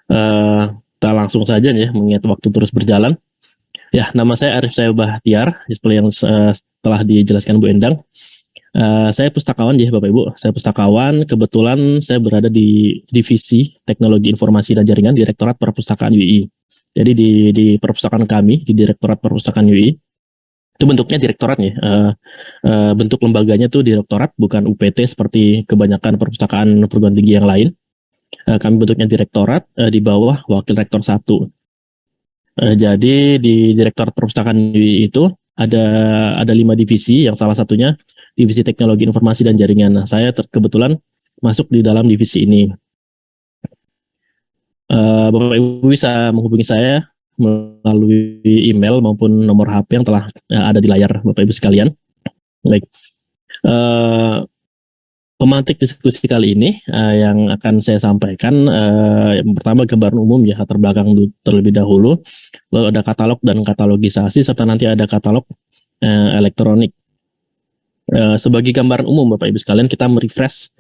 Kita langsung saja ya, mengingat waktu terus berjalan. Ya, nama saya Arif Saya Bahtiar, seperti yang telah dijelaskan Bu Endang. Saya pustakawan ya Bapak Ibu. Saya pustakawan, kebetulan saya berada di Divisi Teknologi Informasi dan Jaringan Direktorat Perpustakaan UI. Jadi di perpustakaan kami, di Direktorat Perpustakaan UI, itu bentuknya direktoratnya. Bentuk lembaganya tuh direktorat, bukan UPT seperti kebanyakan perpustakaan perguruan tinggi yang lain. Kami bentuknya direktorat di bawah wakil rektor 1. Jadi di Direktorat Perpustakaan UI itu ada 5 divisi, yang salah satunya divisi Teknologi Informasi dan Jaringan. Nah, saya kebetulan masuk di dalam divisi ini. Bapak Ibu bisa menghubungi saya melalui email maupun nomor HP yang telah ada di layar Bapak Ibu sekalian. Baik. Pemantik diskusi kali ini yang akan saya sampaikan, yang pertama gambaran umum ya, latar belakang terlebih dahulu, lalu ada katalog dan katalogisasi, serta nanti ada katalog elektronik. Sebagai gambaran umum Bapak Ibu sekalian, kita merefresh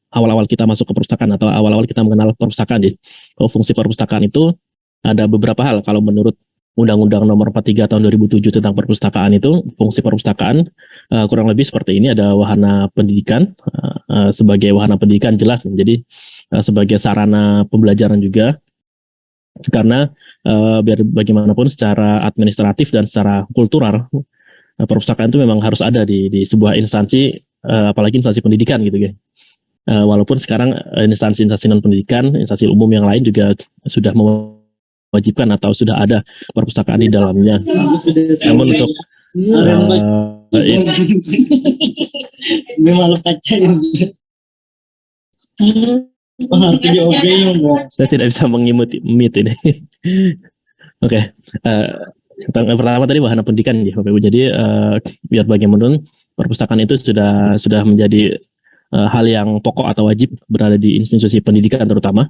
awal-awal kita masuk ke perpustakaan atau awal-awal kita mengenal perpustakaan ya. Fungsi perpustakaan itu ada beberapa hal. Kalau menurut Undang-Undang Nomor 43 Tahun 2007 tentang perpustakaan itu, fungsi perpustakaan kurang lebih seperti ini. Ada wahana pendidikan, sebagai wahana pendidikan jelas, jadi sebagai sarana pembelajaran juga, karena biar bagaimanapun secara administratif dan secara kultural, perpustakaan itu memang harus ada di sebuah instansi, apalagi instansi pendidikan gitu ya. Walaupun sekarang instansi-instansi non pendidikan, instansi umum yang lain juga sudah mewajibkan atau sudah ada perpustakaan di dalamnya. Namun untuk saya tidak bisa mengimut ini. Oke. Yang pertama tadi wahana pendidikan ya Bapak Ibu. Jadi biar bagaimanapun perpustakaan itu sudah menjadi hal yang pokok atau wajib berada di institusi pendidikan, terutama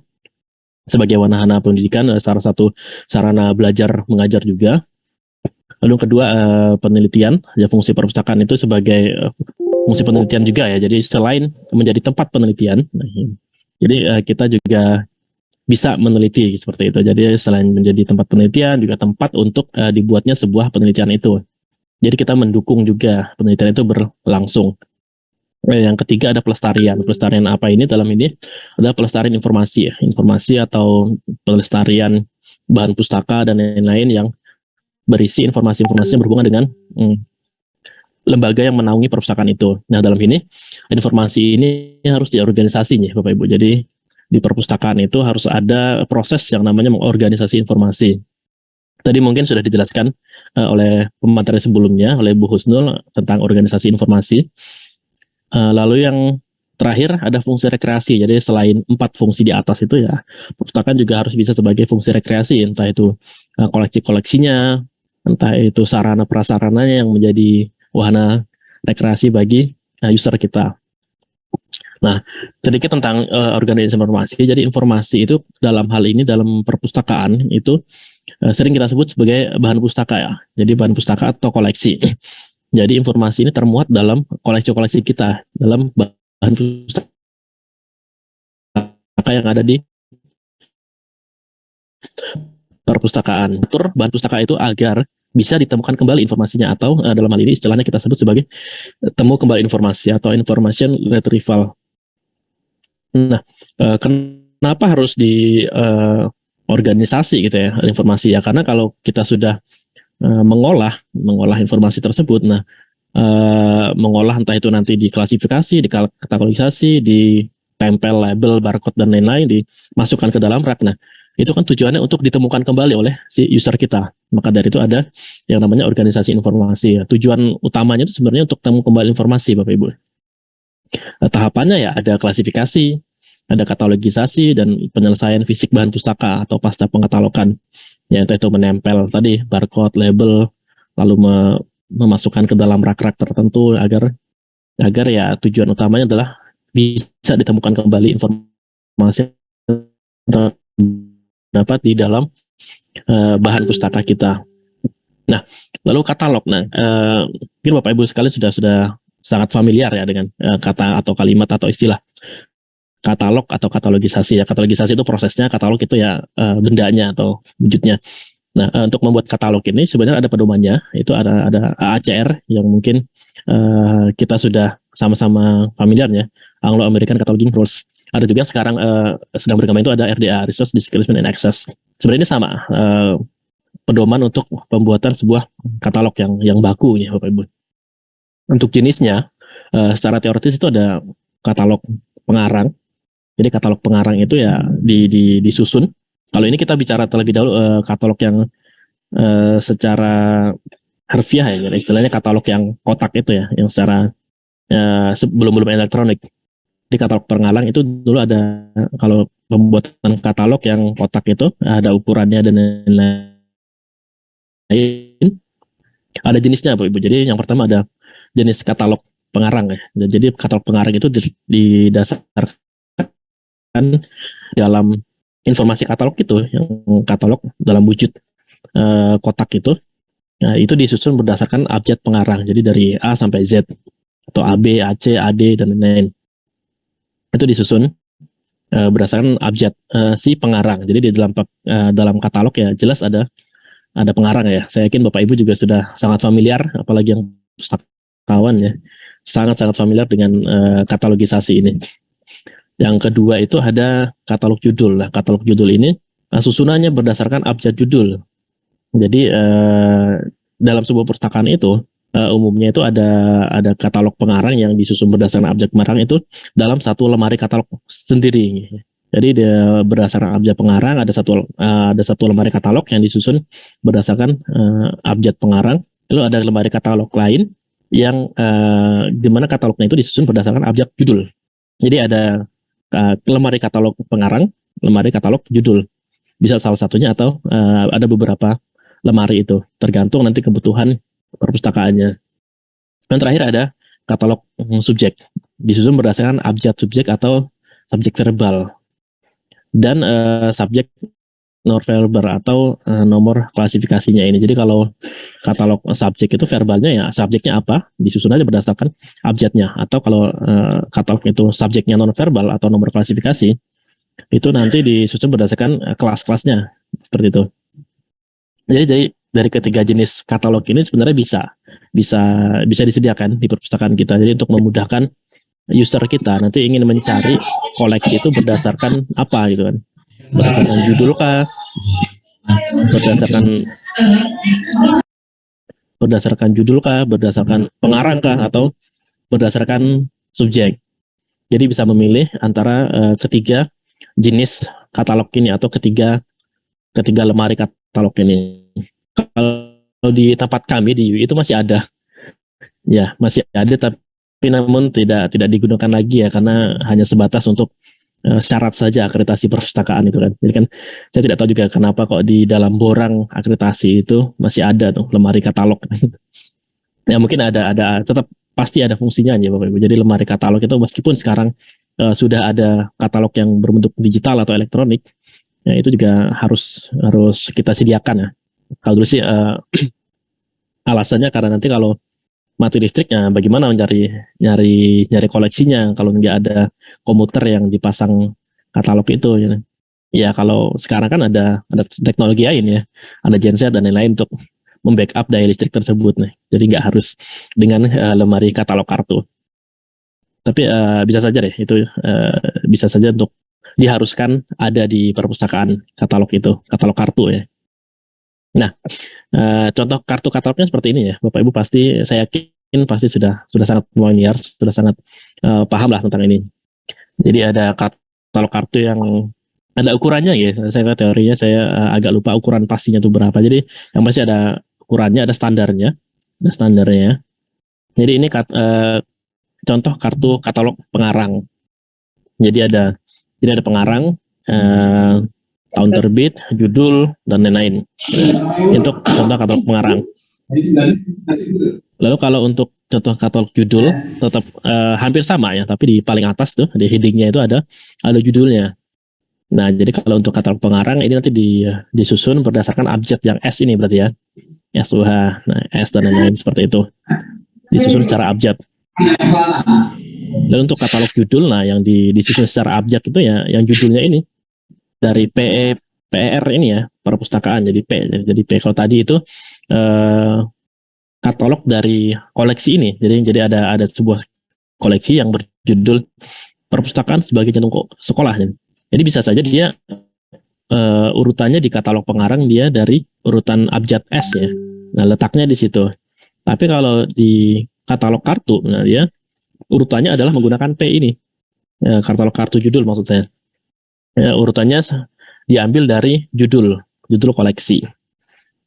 sebagai wahana pendidikan, salah satu sarana belajar mengajar juga. Lalu kedua, penelitian, ya, fungsi perpustakaan itu sebagai fungsi penelitian juga ya. Jadi selain menjadi tempat penelitian, jadi kita juga bisa meneliti seperti itu. Jadi selain menjadi tempat penelitian, juga tempat untuk dibuatnya sebuah penelitian itu. Jadi kita mendukung juga penelitian itu berlangsung. Yang ketiga ada pelestarian. Pelestarian apa ini dalam ini? Ada pelestarian informasi, informasi atau pelestarian bahan pustaka dan lain-lain yang berisi informasi-informasi yang berhubungan dengan lembaga yang menaungi perpustakaan itu. Nah, dalam ini informasi ini harus diorganisasinya Bapak Ibu. Jadi di perpustakaan itu harus ada proses yang namanya mengorganisasi informasi. Tadi mungkin sudah dijelaskan oleh pemateri sebelumnya, oleh Bu Husnul, tentang organisasi informasi. Lalu yang terakhir ada fungsi rekreasi. Jadi selain 4 fungsi di atas itu ya, perpustakaan juga harus bisa sebagai fungsi rekreasi, entah itu koleksi-koleksinya, entah itu sarana prasarananya yang menjadi wahana rekreasi bagi user kita. Nah, sedikit tentang organisasi informasi. Jadi informasi itu dalam hal ini, dalam perpustakaan itu sering kita sebut sebagai bahan pustaka ya. Jadi bahan pustaka atau koleksi. Jadi informasi ini termuat dalam koleksi-koleksi kita, dalam bahan pustaka yang ada di perpustakaan. Atur bahan pustaka itu agar bisa ditemukan kembali informasinya, atau dalam hal ini istilahnya kita sebut sebagai temu kembali informasi atau information retrieval. Nah, kenapa harus di organisasi gitu ya informasi ya? Karena kalau kita sudah mengolah informasi tersebut, nah mengolah entah itu nanti diklasifikasi, dikategorisasi, ditempel label, barcode dan lain-lain, dimasukkan ke dalam rak. Nah, itu kan tujuannya untuk ditemukan kembali oleh si user kita. Maka dari itu ada yang namanya organisasi informasi. Tujuan utamanya itu sebenarnya untuk temu kembali informasi, Bapak Ibu. Tahapannya ya ada klasifikasi, ada katalogisasi, dan penyelesaian fisik bahan pustaka atau pasca pengkatalogan. Ya, itu menempel tadi barcode, label, lalu memasukkan ke dalam rak-rak tertentu agar ya tujuan utamanya adalah bisa ditemukan kembali informasi yang terdapat di dalam bahan pustaka kita. Nah, lalu katalog. Nah, mungkin Bapak Ibu sekalian sudah sangat familiar ya dengan kata atau kalimat atau istilah katalog atau katalogisasi ya. Katalogisasi itu prosesnya, katalog itu ya bendanya atau wujudnya. Nah, untuk membuat katalog ini sebenarnya ada pedomannya, itu ada AACR yang mungkin kita sudah sama-sama familiar ya, Anglo American Cataloging Rules. Ada juga sekarang sedang berkembang itu ada RDA, Resource Description and Access. Sebenarnya ini sama pedoman untuk pembuatan sebuah katalog yang baku ya Bapak Ibu. Untuk jenisnya secara teoritis itu ada katalog pengarang. Jadi katalog pengarang itu ya disusun. Kalau ini kita bicara terlebih dahulu katalog yang secara harfiah ya, istilahnya katalog yang kotak itu ya, yang secara belum elektronik. Di katalog pengarang itu dulu ada, kalau pembuatan katalog yang kotak itu ada ukurannya dan lain-lain. Ada jenisnya Bapak Ibu. Jadi yang pertama ada jenis katalog pengarang ya. Jadi katalog pengarang itu didasarkan dalam informasi katalog itu, yang katalog dalam wujud kotak itu. Nah, itu disusun berdasarkan abjad pengarang. Jadi dari A sampai Z atau AB, AC, AD dan lain-lain. Itu disusun berdasarkan abjad si pengarang. Jadi di dalam katalog ya jelas ada pengarang ya. Saya yakin Bapak Ibu juga sudah sangat familiar, apalagi yang pustakawan ya, sangat-sangat familiar dengan katalogisasi ini. Yang kedua itu ada katalog judul. Nah, katalog judul ini susunannya berdasarkan abjad judul. Jadi dalam sebuah perpustakaan itu umumnya itu ada katalog pengarang yang disusun berdasarkan abjad pengarang itu dalam satu lemari katalog sendiri. Jadi dia berdasarkan abjad pengarang ada satu lemari katalog yang disusun berdasarkan abjad pengarang. Lalu ada lemari katalog lain yang di mana katalognya itu disusun berdasarkan abjad judul. Jadi ada lemari katalog pengarang, lemari katalog judul. Bisa salah satunya atau ada beberapa lemari itu, tergantung nanti kebutuhan perpustakaannya. Dan terakhir ada katalog subjek, disusun berdasarkan abjad subjek atau subjek verbal dan subjek non verbal atau nomor klasifikasinya ini. Jadi kalau katalog subjek itu verbalnya ya subjeknya apa, disusun aja berdasarkan abjadnya. Atau kalau katalog itu subjeknya non verbal atau nomor klasifikasi, itu nanti disusun berdasarkan kelas-kelasnya seperti itu. Jadi dari ketiga jenis katalog ini sebenarnya bisa disediakan di perpustakaan kita. Jadi untuk memudahkan user kita nanti ingin mencari koleksi itu berdasarkan apa gitu kan? Berdasarkan judul kah? Berdasarkan judul kah? Berdasarkan pengarang kah? Atau berdasarkan subjek? Jadi bisa memilih antara ketiga jenis katalog ini atau ketiga lemari katalog ini. Kalau di tempat kami di UI itu masih ada, ya masih ada, tapi namun tidak digunakan lagi ya karena hanya sebatas untuk syarat saja akreditasi perpustakaan itu kan. Jadi kan saya tidak tahu juga kenapa kok di dalam borang akreditasi itu masih ada tuh lemari katalog. Ya mungkin ada tetap pasti ada fungsinya ya Bapak Ibu. Jadi lemari katalog itu meskipun sekarang sudah ada katalog yang berbentuk digital atau elektronik, ya itu juga harus kita sediakan ya. Kalau dulu sih alasannya karena nanti kalau mati listriknya bagaimana nyari koleksinya kalau nggak ada komuter yang dipasang katalog itu ya. Ya kalau sekarang kan ada teknologi lain ya, ada genset dan lain-lain untuk membackup daya listrik tersebut nih. Jadi nggak harus dengan lemari katalog kartu. Tapi bisa saja deh itu bisa saja untuk diharuskan ada di perpustakaan katalog itu, katalog kartu ya. Nah, contoh kartu katalognya seperti ini ya, Bapak Ibu pasti saya yakin pasti sudah sangat familiar, sudah sangat paham lah tentang ini. Jadi ada katalog kartu yang ada ukurannya ya. Saya teorinya saya agak lupa ukuran pastinya itu berapa. Jadi yang pasti ada ukurannya, ada standarnya. Jadi ini contoh kartu katalog pengarang. Jadi ada pengarang, tahun terbit, judul dan lain-lain. Untuk contoh katalog pengarang. Lalu kalau untuk contoh katalog judul tetap hampir sama ya, tapi di paling atas tuh di headingnya itu ada judulnya. Nah, jadi kalau untuk katalog pengarang ini nanti disusun berdasarkan abjad yang S ini berarti ya. SUH, nah S dan lain-lain seperti itu. Disusun secara abjad. Dan untuk katalog judul, nah yang disusun secara abjad itu ya, yang judulnya ini dari PER ini ya, perpustakaan jadi P. Jadi P kalau tadi itu katalog dari koleksi ini. Jadi ada sebuah koleksi yang berjudul perpustakaan sebagai jantung sekolah. Jadi bisa saja dia urutannya di katalog pengarang dia dari urutan abjad S ya. Nah, letaknya di situ. Tapi kalau di katalog kartu, nah dia urutannya adalah menggunakan P ini. Ya, katalog kartu judul maksud saya. Ya, urutannya diambil dari judul koleksi.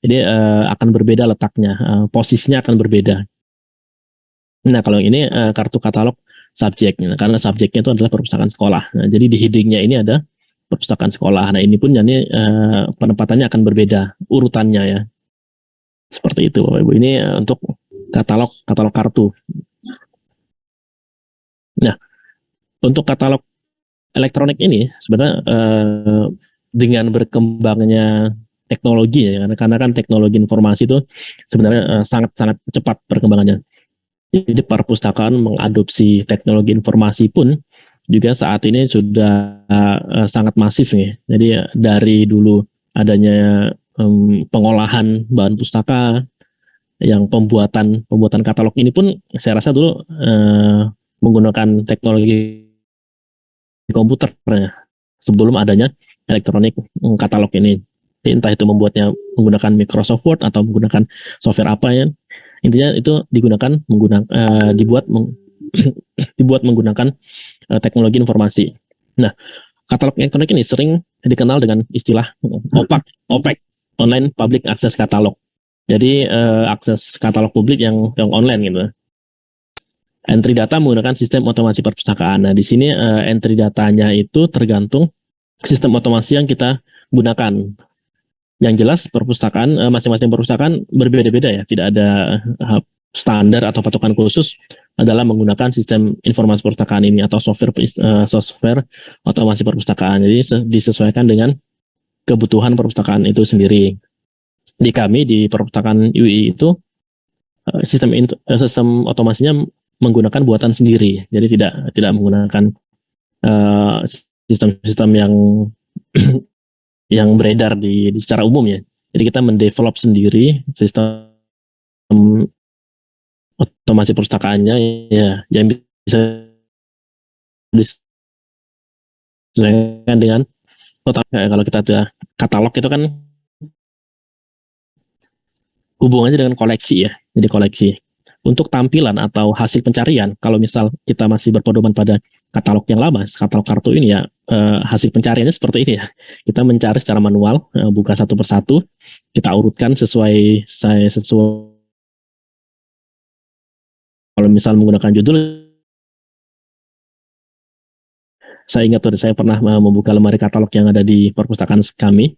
Jadi akan berbeda letaknya, posisinya akan berbeda. Nah, kalau ini kartu katalog subjek, karena subjeknya itu adalah perpustakaan sekolah. Nah, jadi di headingnya ini ada perpustakaan sekolah. Nah, ini pun jadi penempatannya akan berbeda urutannya ya. Seperti itu, Bapak Ibu. Ini untuk katalog kartu. Nah, untuk katalog elektronik ini sebenarnya dengan berkembangnya teknologi ya, karena kan teknologi informasi itu sebenarnya sangat-sangat cepat perkembangannya. Jadi perpustakaan mengadopsi teknologi informasi pun juga saat ini sudah sangat masif nih. Jadi dari dulu adanya pengolahan bahan pustaka, yang pembuatan katalog ini pun saya rasa dulu menggunakan teknologi komputer ya, sebelum adanya elektronik katalog ini. Jadi entah itu membuatnya menggunakan Microsoft Word atau menggunakan software apa ya, intinya itu dibuat menggunakan teknologi informasi. Nah, katalog elektronik ini sering dikenal dengan istilah OPAC, Online Public Access Catalog. Jadi akses katalog publik yang online gitu. Entry data menggunakan sistem otomasi perpustakaan. Nah, di sini entry datanya itu tergantung sistem otomasi yang kita gunakan. Yang jelas perpustakaan, masing-masing perpustakaan berbeda-beda ya, tidak ada standar atau patokan khusus adalah menggunakan sistem informasi perpustakaan ini atau software otomasi perpustakaan. Jadi disesuaikan dengan kebutuhan perpustakaan itu sendiri. Di kami di perpustakaan UI itu sistem otomasinya menggunakan buatan sendiri, jadi tidak menggunakan sistem-sistem yang yang beredar di secara umum ya. Jadi kita mendevelop sendiri sistem otomasi perpustakaannya ya, yang bisa disesuaikan dengan kalau kita ada katalog itu kan hubungannya dengan koleksi ya. Jadi koleksi. Untuk tampilan atau hasil pencarian, kalau misal kita masih berpedoman pada katalog yang lama, katalog kartu ini ya, hasil pencariannya seperti ini ya. Kita mencari secara manual, buka satu persatu, kita urutkan sesuai kalau misal menggunakan judul, saya ingat tuh saya pernah membuka lemari katalog yang ada di perpustakaan kami.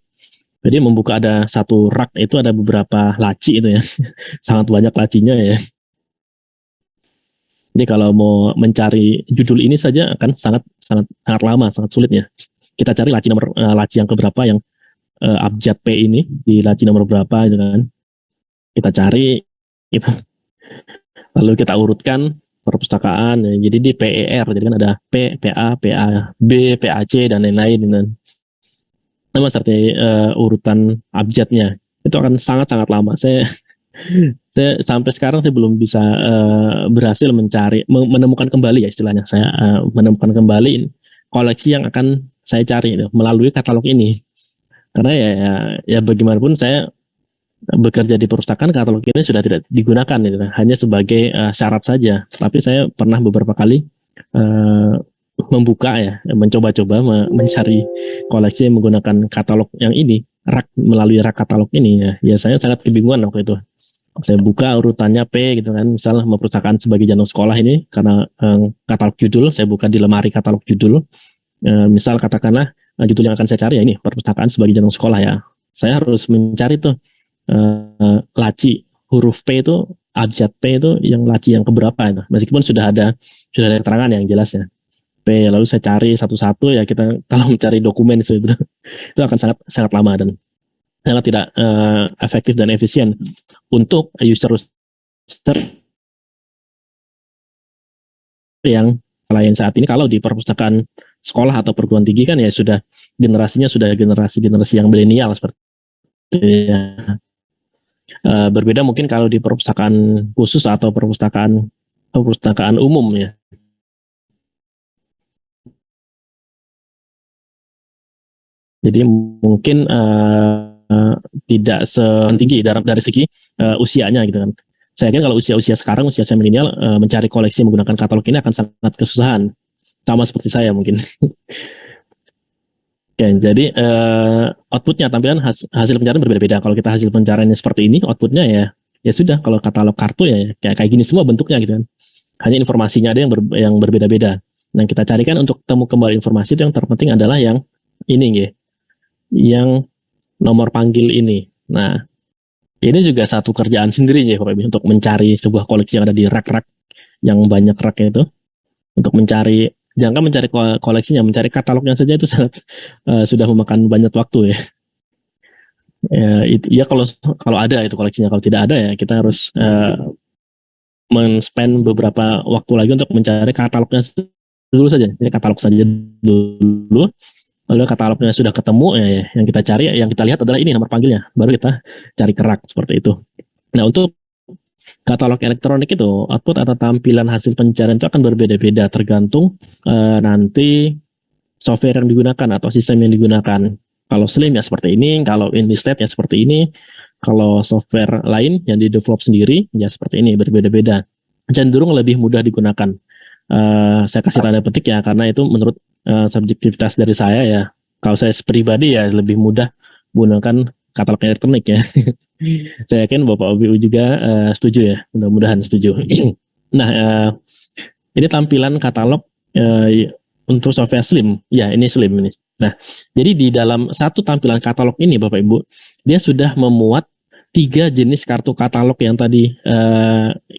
Jadi membuka ada satu rak itu ada beberapa laci itu ya, sangat banyak lacinya ya. Jadi kalau mau mencari judul ini saja akan sangat lama, sangat sulit ya. Kita cari laci yang keberapa yang abjad P ini di laci nomor berapa gitu kan. Kita cari itu. Lalu kita urutkan perpustakaan. Ya. Jadi di PER, jadi kan ada P, PA, PAB, PAC dan lain-lain dan nama seperti urutan abjadnya. Itu akan sangat lama. Saya sampai sekarang saya belum bisa berhasil menemukan kembali ya istilahnya. Saya menemukan kembali koleksi yang akan saya cari melalui katalog ini. Karena ya bagaimanapun saya bekerja di perpustakaan, katalog ini sudah tidak digunakan gitu, hanya sebagai syarat saja. Tapi saya pernah beberapa kali membuka ya, mencoba-coba mencari koleksi yang menggunakan katalog yang ini, melalui rak katalog ini ya saya sangat kebingungan waktu itu. Saya buka urutannya P gitu kan, misal perpustakaan sebagai jantung sekolah ini karena katalog judul, saya buka di lemari katalog judul, misal katakanlah judul yang akan saya cari ya ini perpustakaan sebagai jantung sekolah ya, saya harus mencari tuh laci huruf P itu, abjad P itu yang laci yang keberapa itu, meskipun sudah ada keterangan yang jelas ya P, lalu saya cari satu-satu ya, kita kalau mencari dokumen itu akan sangat lama dan sangat tidak efektif dan efisien untuk user yang lain saat ini. Kalau di perpustakaan sekolah atau perguruan tinggi kan ya sudah generasinya sudah generasi yang milenial seperti itu ya. Berbeda mungkin kalau di perpustakaan khusus atau perpustakaan umum ya. Jadi mungkin tidak setinggi dari segi usianya gitu kan. Saya yakin kalau usia sekarang, usia saya milenial, mencari koleksi menggunakan katalog ini akan sangat kesusahan. Sama seperti saya mungkin. Oke, jadi outputnya tampilan hasil pencarian berbeda-beda. Kalau kita hasil pencariannya seperti ini, outputnya ya sudah. Kalau katalog kartu ya kayak gini semua bentuknya gitu kan. Hanya informasinya ada yang berbeda-beda. Nah, kita carikan untuk temu kembali informasi itu yang terpenting adalah yang ini gitu. Yang nomor panggil ini. Nah, ini juga satu kerjaan sendiri ya Bapak Ibu untuk mencari sebuah koleksi yang ada di rak-rak yang banyak raknya itu. Untuk mencari, jangan mencari koleksinya, mencari katalognya saja itu sangat sudah memakan banyak waktu ya. Ya kalau ada itu koleksinya, kalau tidak ada ya kita harus men-spend beberapa waktu lagi untuk mencari katalognya dulu saja. Jadi katalog saja dulu. Lalu katalognya sudah ketemu ya, yang kita cari, yang kita lihat adalah ini nomor panggilnya. Baru kita cari kerak seperti itu. Nah, untuk katalog elektronik itu output atau tampilan hasil pencarian itu akan berbeda-beda tergantung nanti software yang digunakan atau sistem yang digunakan. Kalau Slim ya seperti ini, kalau InDistate ya seperti ini, kalau software lain yang di develop sendiri ya seperti ini, berbeda-beda. Cenderung lebih mudah digunakan. Saya kasih tanda petik ya karena itu menurut subjektivitas dari saya ya. Kalau saya pribadi ya lebih mudah menggunakan katalog elektronik ya. Saya yakin Bapak OBU juga setuju ya, mudah-mudahan setuju. Nah, ini tampilan katalog untuk software Slim. Ya, ini Slim ini. Nah, jadi di dalam satu tampilan katalog ini Bapak Ibu, dia sudah memuat 3 jenis kartu katalog yang tadi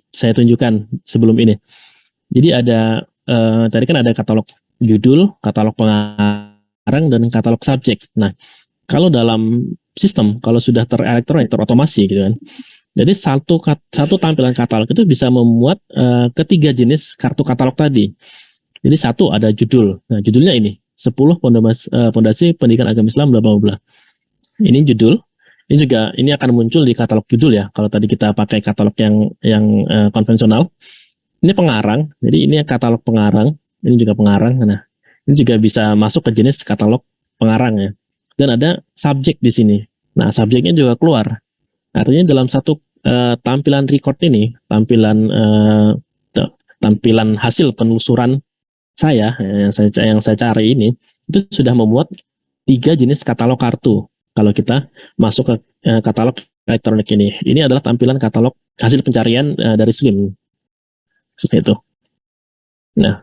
saya tunjukkan sebelum ini. Jadi ada tadi kan ada katalog judul, katalog pengarang, dan katalog subjek. Nah, kalau dalam sistem, kalau sudah terelektronik, terotomasi gitu kan, jadi satu tampilan katalog itu bisa memuat ketiga jenis kartu katalog tadi. Jadi satu ada judul. Nah, judulnya ini 10 Pondasi Pendidikan Agama Islam bla bla bla. Ini judul. Ini juga akan muncul di katalog judul ya. Kalau tadi kita pakai katalog yang konvensional. Ini pengarang, jadi ini katalog pengarang, ini juga pengarang. Nah, ini juga bisa masuk ke jenis katalog pengarang ya. Dan ada subjek di sini. Nah, subjeknya juga keluar. Artinya dalam satu tampilan record ini, tampilan hasil penelusuran saya yang saya cari ini, itu sudah memuat 3 jenis katalog kartu. Kalau kita masuk ke katalog elektronik ini, adalah tampilan katalog hasil pencarian dari Slim. Seperti itu. Nah,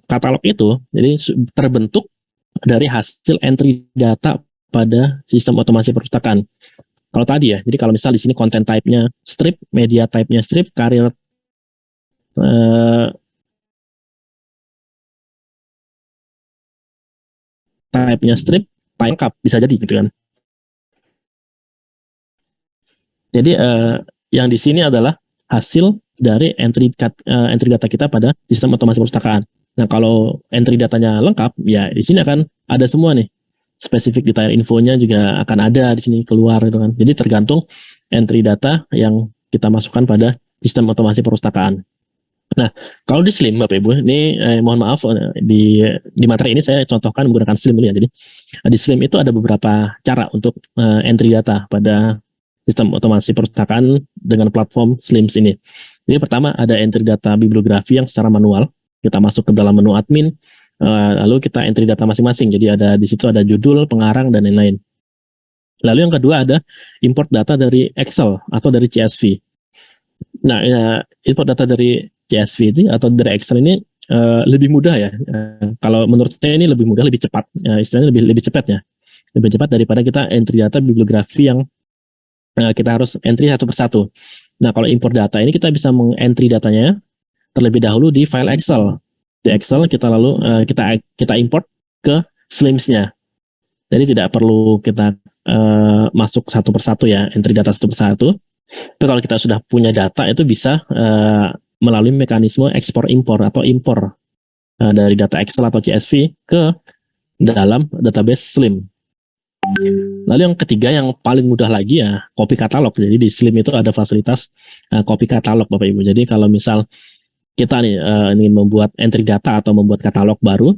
katalog itu jadi terbentuk dari hasil entry data pada sistem otomasi perpustakaan. Kalau tadi ya, jadi kalau misal di sini content type-nya strip, media type-nya strip, karir type-nya strip, lengkap bisa jadi gitu kan. Jadi yang di sini adalah hasil dari entry data kita pada sistem otomasi perpustakaan. Nah, kalau entry datanya lengkap, ya di sini akan ada semua nih. Spesifik detail infonya juga akan ada di sini keluar gitu kan. Jadi tergantung entry data yang kita masukkan pada sistem otomasi perpustakaan. Nah, kalau di Slim Bapak Ibu, ini mohon maaf di materi ini saya contohkan menggunakan Slim dulu ya. Jadi di Slim itu ada beberapa cara untuk entry data pada sistem otomasi perpustakaan dengan platform Slims ini. Jadi pertama ada entry data bibliografi yang secara manual. Kita masuk ke dalam menu admin, lalu kita entry data masing-masing. Jadi ada di situ ada judul, pengarang, dan lain-lain. Lalu yang kedua ada import data dari Excel atau dari CSV. Nah, import data dari CSV itu atau dari Excel ini lebih mudah ya. Kalau menurut saya ini lebih mudah, lebih cepat. Istilahnya lebih cepat ya. Lebih cepat daripada kita entry data bibliografi yang kita harus entry satu persatu. Nah, kalau import data ini kita bisa meng-entry datanya terlebih dahulu di file Excel. Di Excel kita lalu kita import ke Slims-nya. Jadi tidak perlu kita masuk satu persatu ya, entry data satu persatu. Itu kalau kita sudah punya data itu bisa melalui mekanisme ekspor impor atau impor dari data Excel atau CSV ke dalam database Slim. Lalu yang ketiga yang paling mudah lagi ya copy katalog. Jadi di Slim itu ada fasilitas copy katalog Bapak Ibu. Jadi kalau misal kita nih ingin membuat entry data atau membuat katalog baru,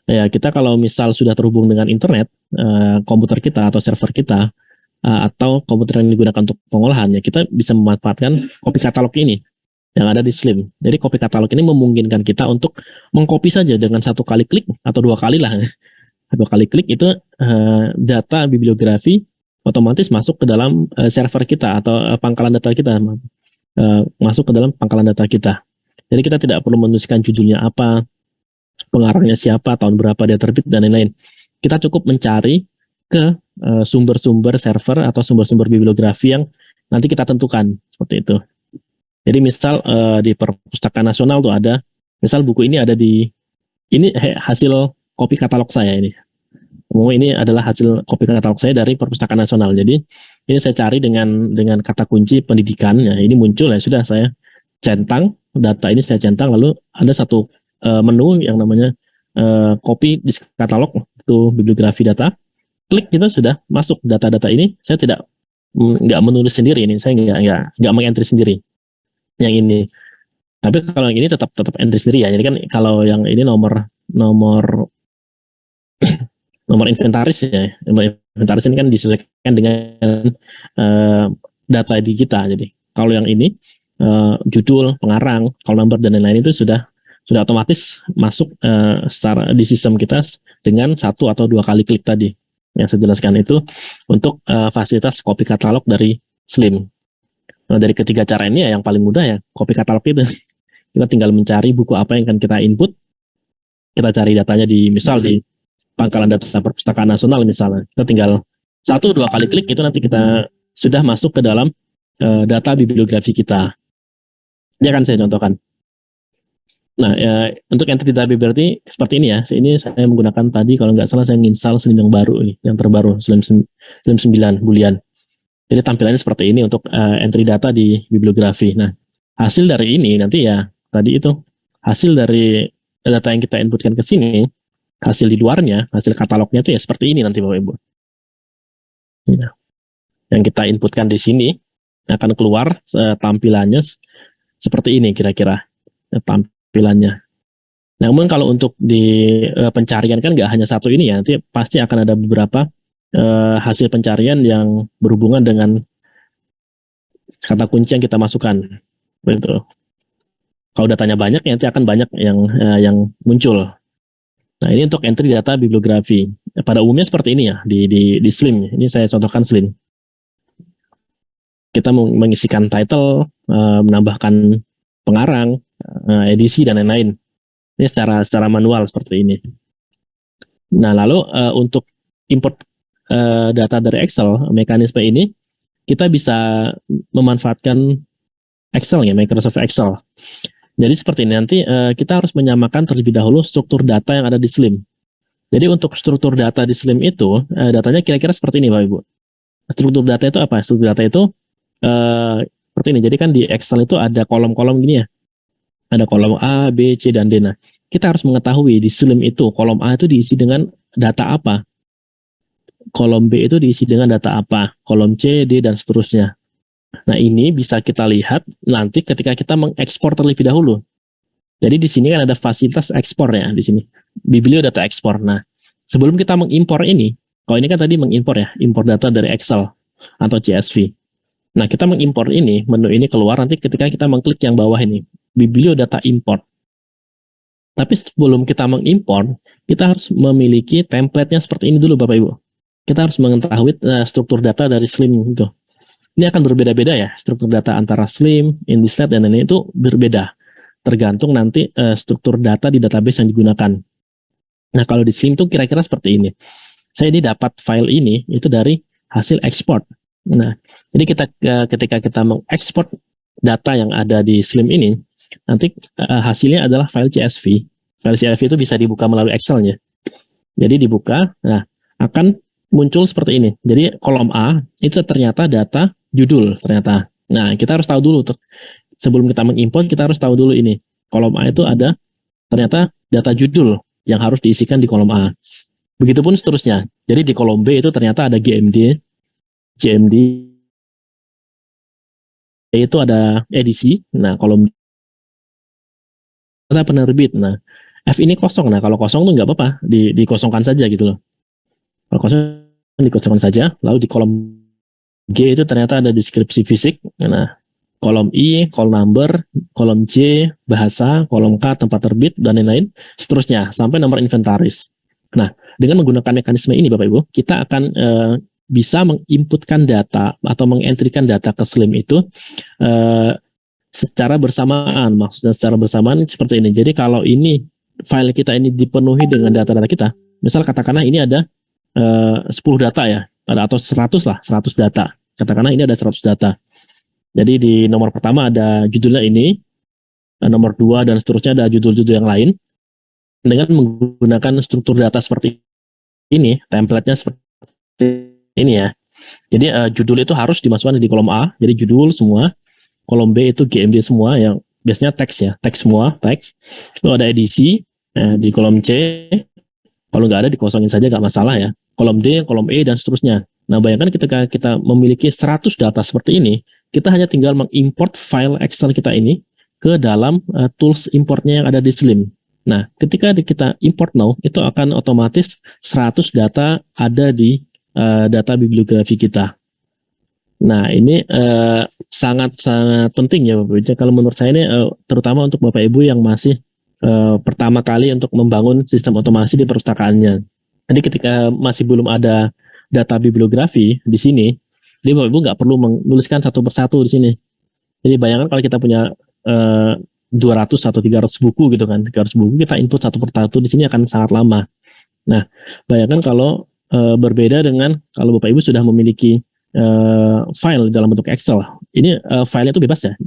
ya kita kalau misal sudah terhubung dengan internet, komputer kita atau server kita, atau komputer yang digunakan untuk pengolahan, ya kita bisa memanfaatkan copy katalog ini yang ada di Slim. Jadi copy katalog ini memungkinkan kita untuk mengcopy saja dengan satu kali klik atau dua kali lah. Dua kali klik itu data bibliografi otomatis masuk ke dalam server kita atau pangkalan data kita, masuk ke dalam pangkalan data kita. Jadi kita tidak perlu menuliskan judulnya apa, pengarangnya siapa, tahun berapa dia terbit, dan lain-lain. Kita cukup mencari ke sumber-sumber server atau sumber-sumber bibliografi yang nanti kita tentukan, seperti itu. Jadi misal di Perpustakaan Nasional tuh ada, misal buku ini ada di, ini hasil copy katalog saya ini. Ini adalah hasil copy katalog saya dari Perpustakaan Nasional. Jadi ini saya cari dengan kata kunci pendidikan, ya ini muncul, ya sudah saya centang, data ini saya centang, lalu ada satu menu yang namanya copy disk katalog, itu bibliografi data. Klik kita sudah masuk data-data ini. Saya nggak menulis sendiri ini, saya nggak mengentry sendiri yang ini. Tapi kalau yang ini tetap entry sendiri ya. Jadi kan kalau yang ini nomor inventaris ya. Nomor inventaris ini kan disesuaikan dengan data ID kita. Jadi kalau yang ini judul, pengarang, call number dan lain-lain itu sudah otomatis masuk secara di sistem kita dengan satu atau dua kali klik tadi yang saya jelaskan itu untuk fasilitas copy katalog dari Slim. Nah, dari ketiga cara ini ya yang paling mudah ya copy katalog itu. Kita tinggal mencari buku apa yang akan kita input. Kita cari datanya di misal di pangkalan data Perpustakaan Nasional misalnya. Kita tinggal satu dua kali klik itu nanti kita sudah masuk ke dalam data bibliografi kita. Ya kan saya contohkan. Nah, ya, untuk entry data berarti seperti ini ya. Ini saya menggunakan tadi kalau nggak salah saya install Slim yang baru ini, yang terbaru Slim 9 Boolean. Jadi tampilannya seperti ini untuk entry data di bibliografi. Nah, hasil dari ini nanti ya tadi itu hasil dari data yang kita inputkan ke sini, hasil di luarnya, hasil katalognya itu ya seperti ini nanti Bapak Ibu. Ya. Yang kita inputkan di sini akan keluar tampilannya seperti ini kira-kira tampilannya. Namun kalau untuk di pencarian kan nggak hanya satu ini ya, nanti pasti akan ada beberapa hasil pencarian yang berhubungan dengan kata kunci yang kita masukkan. Begitu. Kalau datanya banyak, nanti akan banyak yang muncul. Nah ini untuk entry data bibliografi. Pada umumnya seperti ini ya di Slim. Ini saya contohkan Slim. Kita mengisikan title, menambahkan pengarang, edisi dan lain-lain. Ini secara manual seperti ini. Nah lalu untuk import data dari Excel, mekanisme ini kita bisa memanfaatkan Excel ya, Microsoft Excel. Jadi seperti ini nanti kita harus menyamakan terlebih dahulu struktur data yang ada di Slim. Jadi untuk struktur data di Slim itu datanya kira-kira seperti ini Bapak Ibu. Struktur data itu apa? Struktur data itu seperti ini. Jadi kan di Excel itu ada kolom-kolom gini ya. Ada kolom A, B, C, dan D. Nah, kita harus mengetahui di Slim itu kolom A itu diisi dengan data apa. Kolom B itu diisi dengan data apa. Kolom C, D, dan seterusnya. Nah, ini bisa kita lihat nanti ketika kita mengekspor terlebih dahulu. Jadi di sini kan ada fasilitas ekspor ya di sini. Biblio data ekspor. Nah, sebelum kita mengimpor ini, kalau ini kan tadi mengimpor ya, impor data dari Excel atau CSV. Nah, kita mengimpor ini, menu ini keluar nanti ketika kita mengklik yang bawah ini, Biblio data import. Tapi sebelum kita mengimpor, kita harus memiliki template-nya seperti ini dulu Bapak Ibu. Kita harus mengetahui struktur data dari Slim itu. Ini akan berbeda-beda ya, struktur data antara Slim, Indislab, dan lain-lain itu berbeda. Tergantung nanti struktur data di database yang digunakan. Nah, kalau di Slim itu kira-kira seperti ini. Saya ini dapat file ini, itu dari hasil ekspor. Nah, jadi ketika kita mengekspor data yang ada di Slim ini, nanti hasilnya adalah file CSV. File CSV itu bisa dibuka melalui Excel-nya. Jadi dibuka, nah akan muncul seperti ini. Jadi kolom A itu ternyata data judul ternyata. Nah kita harus tahu dulu tuh sebelum kita mengimport kita harus tahu dulu ini. Kolom A itu ada ternyata data judul yang harus diisikan di kolom A. Begitupun seterusnya. Jadi di kolom B itu ternyata ada GMD, GMD itu ada edisi. Nah, kolom ada penerbit. Nah, F ini kosong. Nah, kalau kosong tuh nggak apa-apa, dikosongkan saja gitu loh. Kalau kosong dikosongkan saja. Lalu di kolom G itu ternyata ada deskripsi fisik. Nah, kolom I, kolom number, kolom J, bahasa, kolom K, tempat terbit, dan lain-lain, seterusnya, sampai nomor inventaris. Nah, dengan menggunakan mekanisme ini, Bapak Ibu, kita akan bisa menginputkan data atau mengentrikan data ke Slim itu secara bersamaan. Maksudnya secara bersamaan seperti ini. Jadi kalau ini, file kita ini dipenuhi dengan data-data kita, misal katakanlah ini ada 10 data ya, atau 100 lah, 100 data. Katakanlah ini ada 100 data. Jadi di nomor pertama ada judulnya ini, nomor 2 dan seterusnya ada judul-judul yang lain. Dengan menggunakan struktur data seperti ini, template-nya seperti ini ya. Jadi judul itu harus dimasukkan di kolom A, jadi judul semua. Kolom B itu GMD semua, yang biasanya teks ya, teks semua, teks. Lalu ada edisi, di kolom C, kalau nggak ada dikosongin saja nggak masalah ya. Kolom D, kolom E, dan seterusnya. Nah, bayangkan ketika kita memiliki 100 data seperti ini, kita hanya tinggal mengimport file Excel kita ini ke dalam tools importnya yang ada di Slim. Nah, ketika kita import now, itu akan otomatis 100 data ada di data bibliografi kita. Nah, ini sangat-sangat penting ya Bapak Ibu. Kalau menurut saya ini terutama untuk Bapak Ibu yang masih pertama kali untuk membangun sistem otomasi di perpustakaannya. Jadi ketika masih belum ada data bibliografi di sini, jadi Bapak Ibu nggak perlu menuliskan satu persatu di sini. Jadi bayangkan kalau kita punya 200 atau 300 buku gitu kan, 300 buku kita input satu persatu di sini akan sangat lama. Nah, bayangkan kalau berbeda dengan kalau Bapak Ibu sudah memiliki file dalam bentuk Excel. Ini filenya itu bebas ya,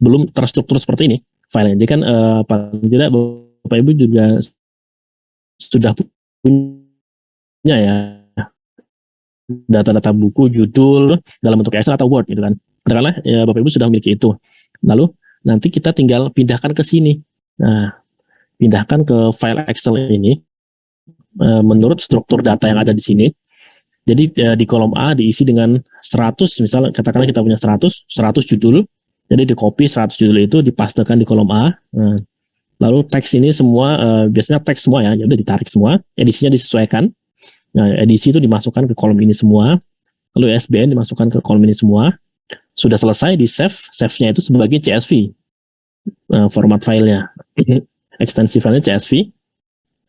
belum terstruktur seperti ini filenya. Jadi kan paling tidak Bapak Ibu juga sudah punya ya data-data buku, judul dalam bentuk Excel atau Word gitu kan. Katakanlah ya, Bapak Ibu sudah memiliki itu. Lalu nanti kita tinggal pindahkan ke sini. Nah, pindahkan ke file Excel ini menurut struktur data yang ada di sini. Jadi di kolom A diisi dengan 100, misalnya katakanlah kita punya 100 judul. Jadi di copy 100 judul itu dipastekan di kolom A. Nah, lalu teks ini semua biasanya teks semua ya, jadi ditarik semua, edisinya disesuaikan. Nah, edisi itu dimasukkan ke kolom ini semua. Lalu ISBN dimasukkan ke kolom ini semua. Sudah selesai di save, save-nya itu sebagai CSV. Format filenya. Ekstensi filenya CSV.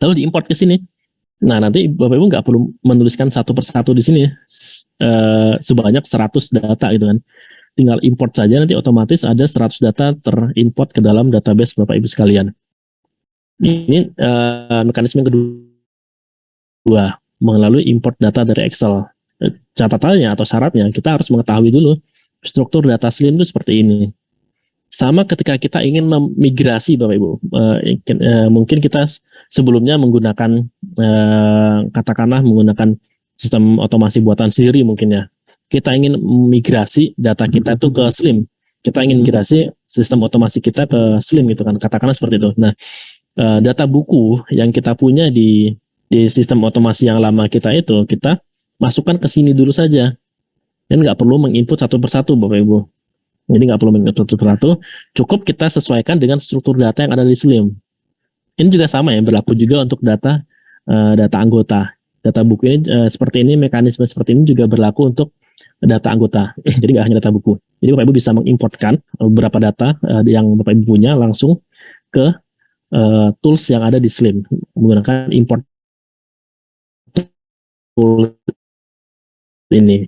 Lalu diimport ke sini. Nah, nanti Bapak Ibu nggak perlu menuliskan satu persatu di sini sebanyak 100 data gitu kan. Tinggal import saja, nanti otomatis ada 100 data terimport ke dalam database Bapak Ibu sekalian. Ini mekanisme yang kedua, melalui import data dari Excel. Catatannya atau syaratnya, kita harus mengetahui dulu struktur data Slim itu seperti ini. Sama ketika kita ingin memigrasi Bapak Ibu, mungkin kita sebelumnya menggunakan katakanlah menggunakan sistem otomasi buatan sendiri mungkin ya. Kita ingin migrasi data kita itu ke Slim. Kita ingin migrasi sistem otomasi kita ke Slim gitu kan. Katakanlah seperti itu. Nah, data buku yang kita punya di sistem otomasi yang lama kita itu kita masukkan ke sini dulu saja. Dan nggak perlu menginput satu persatu Bapak Ibu. Jadi nggak perlu menginput satu persatu, cukup kita sesuaikan dengan struktur data yang ada di Slim. Ini juga sama ya, berlaku juga untuk data anggota. Data buku ini seperti ini, mekanisme seperti ini juga berlaku untuk data anggota. Jadi nggak hanya data buku. Jadi Bapak Ibu bisa mengimportkan beberapa data yang Bapak Ibu punya langsung ke tools yang ada di Slim menggunakan import tool ini.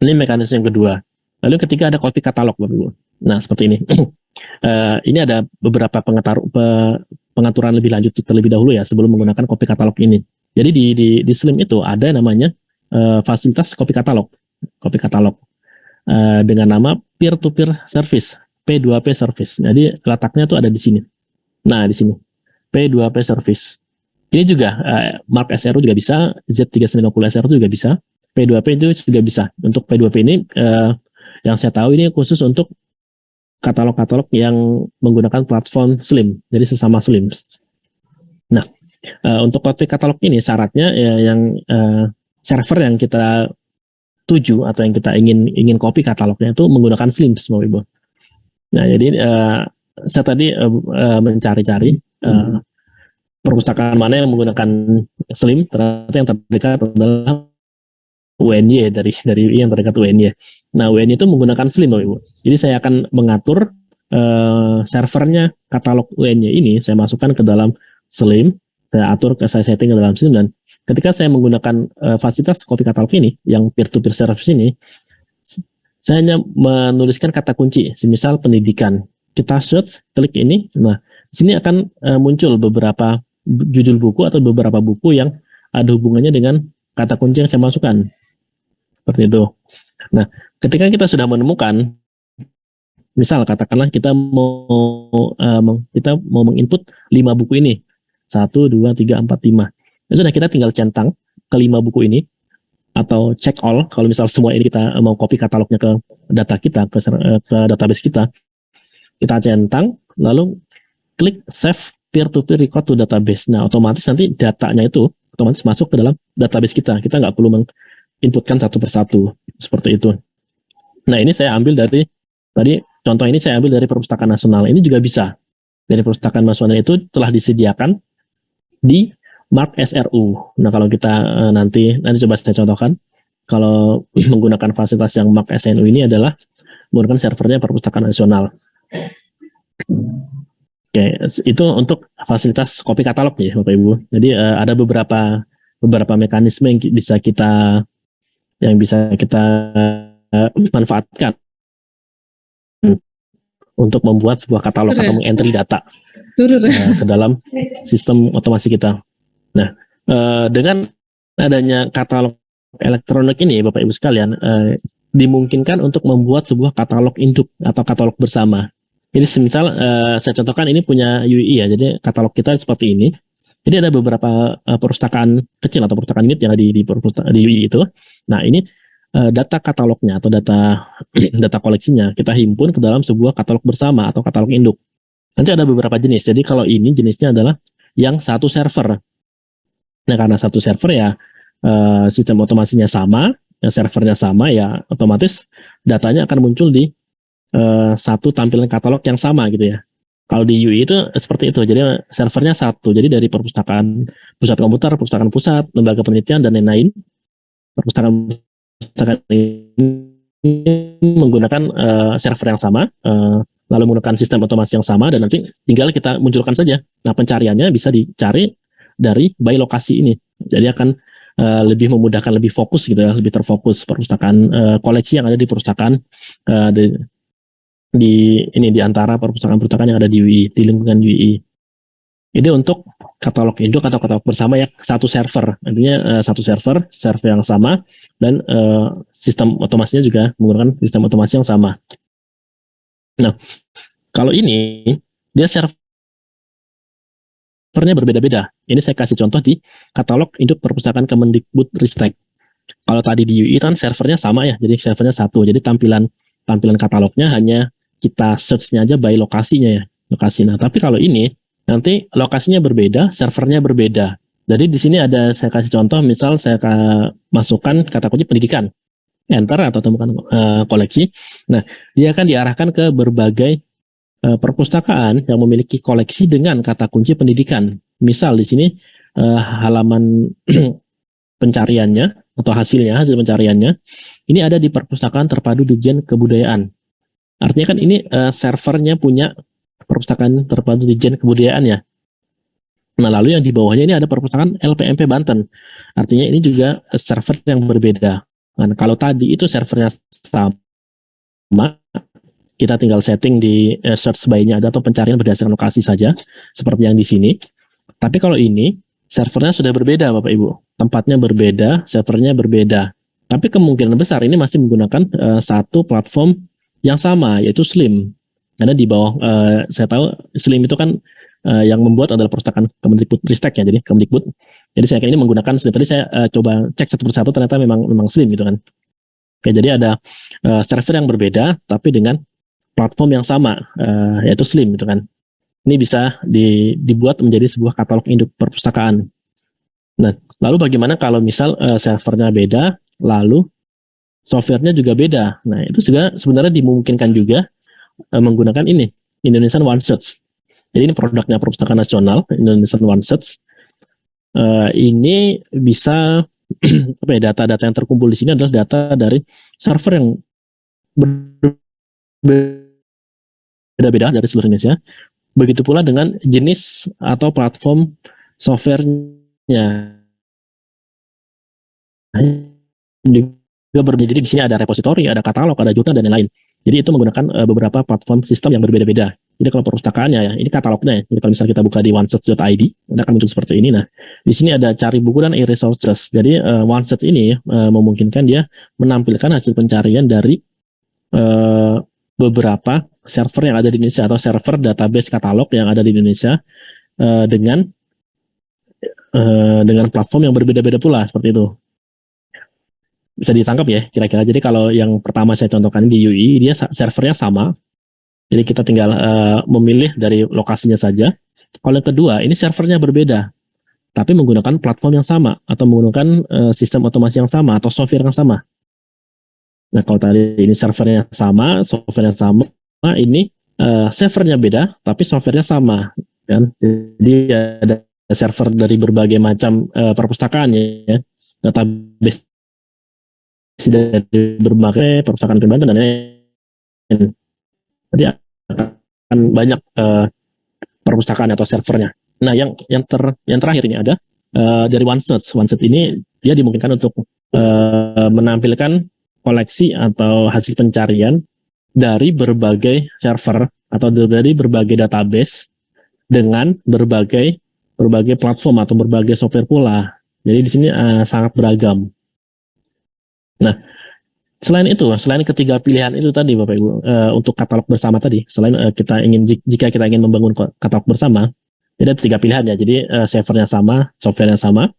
Ini mekanisme yang kedua. Lalu ketika ada copy katalog, Bapak Ibu. Nah, seperti ini. Ini ada beberapa pengaturan lebih lanjut terlebih dahulu ya sebelum menggunakan copy katalog ini. Jadi di Slim itu ada namanya fasilitas copy katalog. Copy katalog dengan nama peer-to-peer service, P2P service. Jadi letaknya tuh ada di sini. Nah, di sini. P2P service. Ini juga Mark SRU juga bisa, Z390 SRU juga bisa. P2P itu juga bisa. Untuk P2P ini yang saya tahu ini khusus untuk katalog-katalog yang menggunakan platform Slim, jadi sesama Slim. Nah, untuk copy katalog ini syaratnya ya, yang server yang kita tuju atau yang kita ingin copy katalognya itu menggunakan Slim, semua Ibu. Nah, jadi saya tadi mencari-cari perpustakaan mana yang menggunakan Slim, ternyata yang terdekat adalah UNY dari yang terdekat UNY. Nah, UNY itu menggunakan Slim, Ibu. Jadi saya akan mengatur servernya katalog UNY ini, saya masukkan ke dalam Slim, saya setting ke dalam Slim, dan ketika saya menggunakan fasilitas copy katalog ini, yang peer-to-peer service ini, saya hanya menuliskan kata kunci, semisal pendidikan. Kita search, klik ini, nah sini akan muncul beberapa judul buku atau beberapa buku yang ada hubungannya dengan kata kunci yang saya masukkan. Seperti itu. Nah, ketika kita sudah menemukan, misal katakanlah kita mau menginput 5 buku ini, 1, 2, 3, 4, 5. Ya sudah, kita tinggal centang ke 5 buku ini, atau check all, kalau misal semua ini kita mau copy katalognya ke data kita, ke database kita centang, lalu klik save peer-to-peer record to database. Nah, otomatis nanti datanya itu otomatis masuk ke dalam database kita. Kita nggak perlu menginputkan satu persatu, seperti itu. Nah, ini saya ambil dari, tadi contoh ini saya ambil dari Perpustakaan Nasional. Ini juga bisa. Dari Perpustakaan Nasional itu telah disediakan di Mark SRU. Nah, kalau kita nanti coba saya contohkan, kalau menggunakan fasilitas yang Mark SNU ini adalah menggunakan servernya Perpustakaan Nasional. Oke, itu untuk fasilitas copy katalog ya, Bapak Ibu. Jadi ada beberapa mekanisme yang bisa kita manfaatkan untuk membuat sebuah katalog atau mengentry data ke dalam sistem otomasi kita. Nah, dengan adanya katalog elektronik ini, Bapak Ibu sekalian, dimungkinkan untuk membuat sebuah katalog induk atau katalog bersama. Jadi semisal saya contohkan ini punya UI ya, jadi katalog kita seperti ini. Jadi ada beberapa perpustakaan kecil atau perpustakaan unit yang ada di UI itu. Nah, ini data katalognya atau data koleksinya kita himpun ke dalam sebuah katalog bersama atau katalog induk. Nanti ada beberapa jenis. Jadi kalau ini jenisnya adalah yang satu server. Nah, karena satu server ya sistem otomasinya sama, servernya sama, ya otomatis datanya akan muncul di satu tampilan katalog yang sama gitu ya. Kalau di UI itu seperti itu, jadi servernya satu, jadi dari perpustakaan pusat komputer, perpustakaan pusat, lembaga penelitian dan lain-lain, perpustakaan ini menggunakan server yang sama, lalu menggunakan sistem otomasi yang sama, dan nanti tinggal kita munculkan saja. Nah, pencariannya bisa dicari dari by lokasi ini, jadi akan lebih memudahkan, lebih fokus gitu ya, lebih terfokus perpustakaan koleksi yang ada di perpustakaan di antara perpustakaan-perpustakaan yang ada di UI, di lingkungan UI. Ini untuk katalog induk atau katalog bersama ya, satu server, artinya satu server yang sama, dan sistem otomasinya juga menggunakan sistem otomasi yang sama. Nah, kalau ini dia servernya berbeda-beda. Ini saya kasih contoh di katalog induk perpustakaan Kemendikbudristek. Kalau tadi di UI kan servernya sama ya, jadi servernya satu, jadi tampilan katalognya hanya kita search-nya aja by lokasinya ya, lokasi. Nah, tapi kalau ini nanti lokasinya berbeda, servernya berbeda. Jadi di sini ada, saya kasih contoh, misal saya masukkan kata kunci pendidikan, enter atau temukan koleksi. Nah, dia akan diarahkan ke berbagai perpustakaan yang memiliki koleksi dengan kata kunci pendidikan. Misal di sini halaman pencariannya atau hasil pencariannya ini ada di Perpustakaan Terpadu Ditjen Kebudayaan. Artinya kan ini servernya punya Perpustakaan Terpadu Ditjen Kebudayaan ya. Nah, lalu yang di bawahnya ini ada Perpustakaan LPMP Banten. Artinya ini juga server yang berbeda. Nah, kalau tadi itu servernya sama, kita tinggal setting di search by-nya ada atau pencarian berdasarkan lokasi saja, seperti yang di sini. Tapi kalau ini servernya sudah berbeda, Bapak Ibu. Tempatnya berbeda, servernya berbeda. Tapi kemungkinan besar ini masih menggunakan satu platform yang sama, yaitu Slim. Karena di bawah, saya tahu Slim itu kan yang membuat adalah Perpustakaan Kemendikbudristek ya, jadi Kemendikbud. Jadi saya ini menggunakan Slim. Tadi saya coba cek satu persatu, ternyata memang Slim gitu kan. Oke, jadi ada server yang berbeda, tapi dengan platform yang sama, yaitu Slim gitu kan. Ini bisa dibuat menjadi sebuah katalog induk perpustakaan. Nah, lalu bagaimana kalau misal servernya beda, lalu softwarenya juga beda. Nah, itu juga sebenarnya dimungkinkan juga menggunakan ini, Indonesian OneSearch. Jadi ini produknya Perpustakaan Nasional, Indonesian OneSearch. Ini bisa apa ya, data-data yang terkumpul di sini adalah data dari server yang berbeda-beda dari seluruh Indonesia. Begitu pula dengan jenis atau platform softwarenya. Juga jadi di sini ada repository, ada katalog, ada jurnal dan lain-lain. Jadi itu menggunakan beberapa platform sistem yang berbeda-beda. Jadi kalau perpustakaannya ya, ini katalognya. Jadi kalau misalnya kita buka di onesearch.id, akan muncul seperti ini. Nah, di sini ada cari buku dan e-resources. Jadi OneSearch ini memungkinkan dia menampilkan hasil pencarian dari beberapa server yang ada di Indonesia atau server database katalog yang ada di Indonesia dengan platform yang berbeda-beda pula seperti itu. Bisa ditangkap ya kira-kira. Jadi kalau yang pertama saya contohkan di UI, dia servernya sama. Jadi kita tinggal memilih dari lokasinya saja. Kalau yang kedua, ini servernya berbeda, tapi menggunakan platform yang sama atau menggunakan sistem otomasi yang sama atau software yang sama. Nah, kalau tadi ini servernya sama, softwarenya sama, ini servernya beda, tapi softwarenya sama, kan? Jadi ada server dari berbagai macam perpustakaan ya, database dari berbagai perpustakaan pribadi dan lain-lain. Jadi akan banyak perpustakaan atau servernya. Nah, yang terakhir ini ada dari OneSearch. OneSearch ini dia dimungkinkan untuk menampilkan koleksi atau hasil pencarian dari berbagai server atau dari berbagai database dengan berbagai platform atau berbagai software pula. Jadi di sini sangat beragam. Nah, selain ketiga pilihan itu tadi Bapak Ibu, untuk katalog bersama tadi, selain jika kita ingin membangun katalog bersama, jadi ada tiga pilihan ya. Jadi servernya sama, softwarenya sama,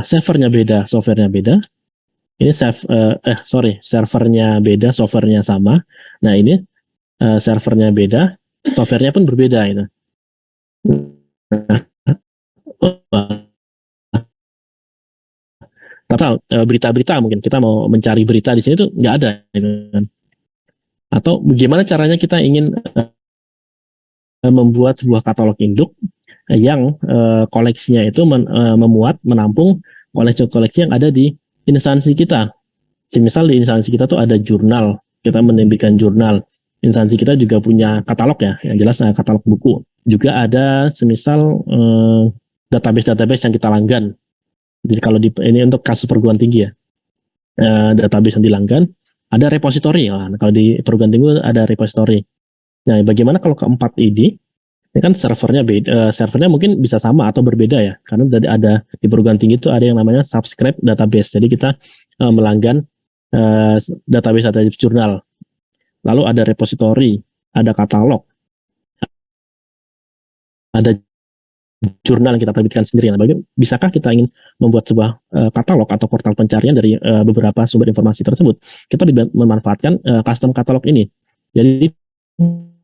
servernya beda, softwarenya beda. Ini servernya beda, softwarenya sama. Nah ini servernya beda, softwarenya pun berbeda itu. Berita-berita mungkin kita mau mencari berita di sini tuh nggak ada, atau bagaimana caranya kita ingin membuat sebuah katalog induk yang koleksinya itu menampung koleksi-koleksi yang ada di instansi kita. Misal di instansi kita tuh ada jurnal, kita menerbitkan jurnal. Instansi kita juga punya katalog ya, yang jelas katalog buku. Juga ada semisal database-database yang kita langgan. Jadi kalau ini untuk kasus perguruan tinggi ya, database yang dilanggan, ada repository. Nah, kalau di perguruan tinggi ada repository. Nah, bagaimana kalau keempat ini kan servernya beda, servernya mungkin bisa sama atau berbeda ya, karena ada di perguruan tinggi itu ada yang namanya subscribe database. Jadi kita melanggan database jurnal. Lalu ada repository, ada katalog, ada jurnal yang kita terbitkan sendiri. Nah, bisakah kita ingin membuat sebuah katalog atau portal pencarian dari beberapa sumber informasi tersebut? Kita memanfaatkan custom katalog ini. Jadi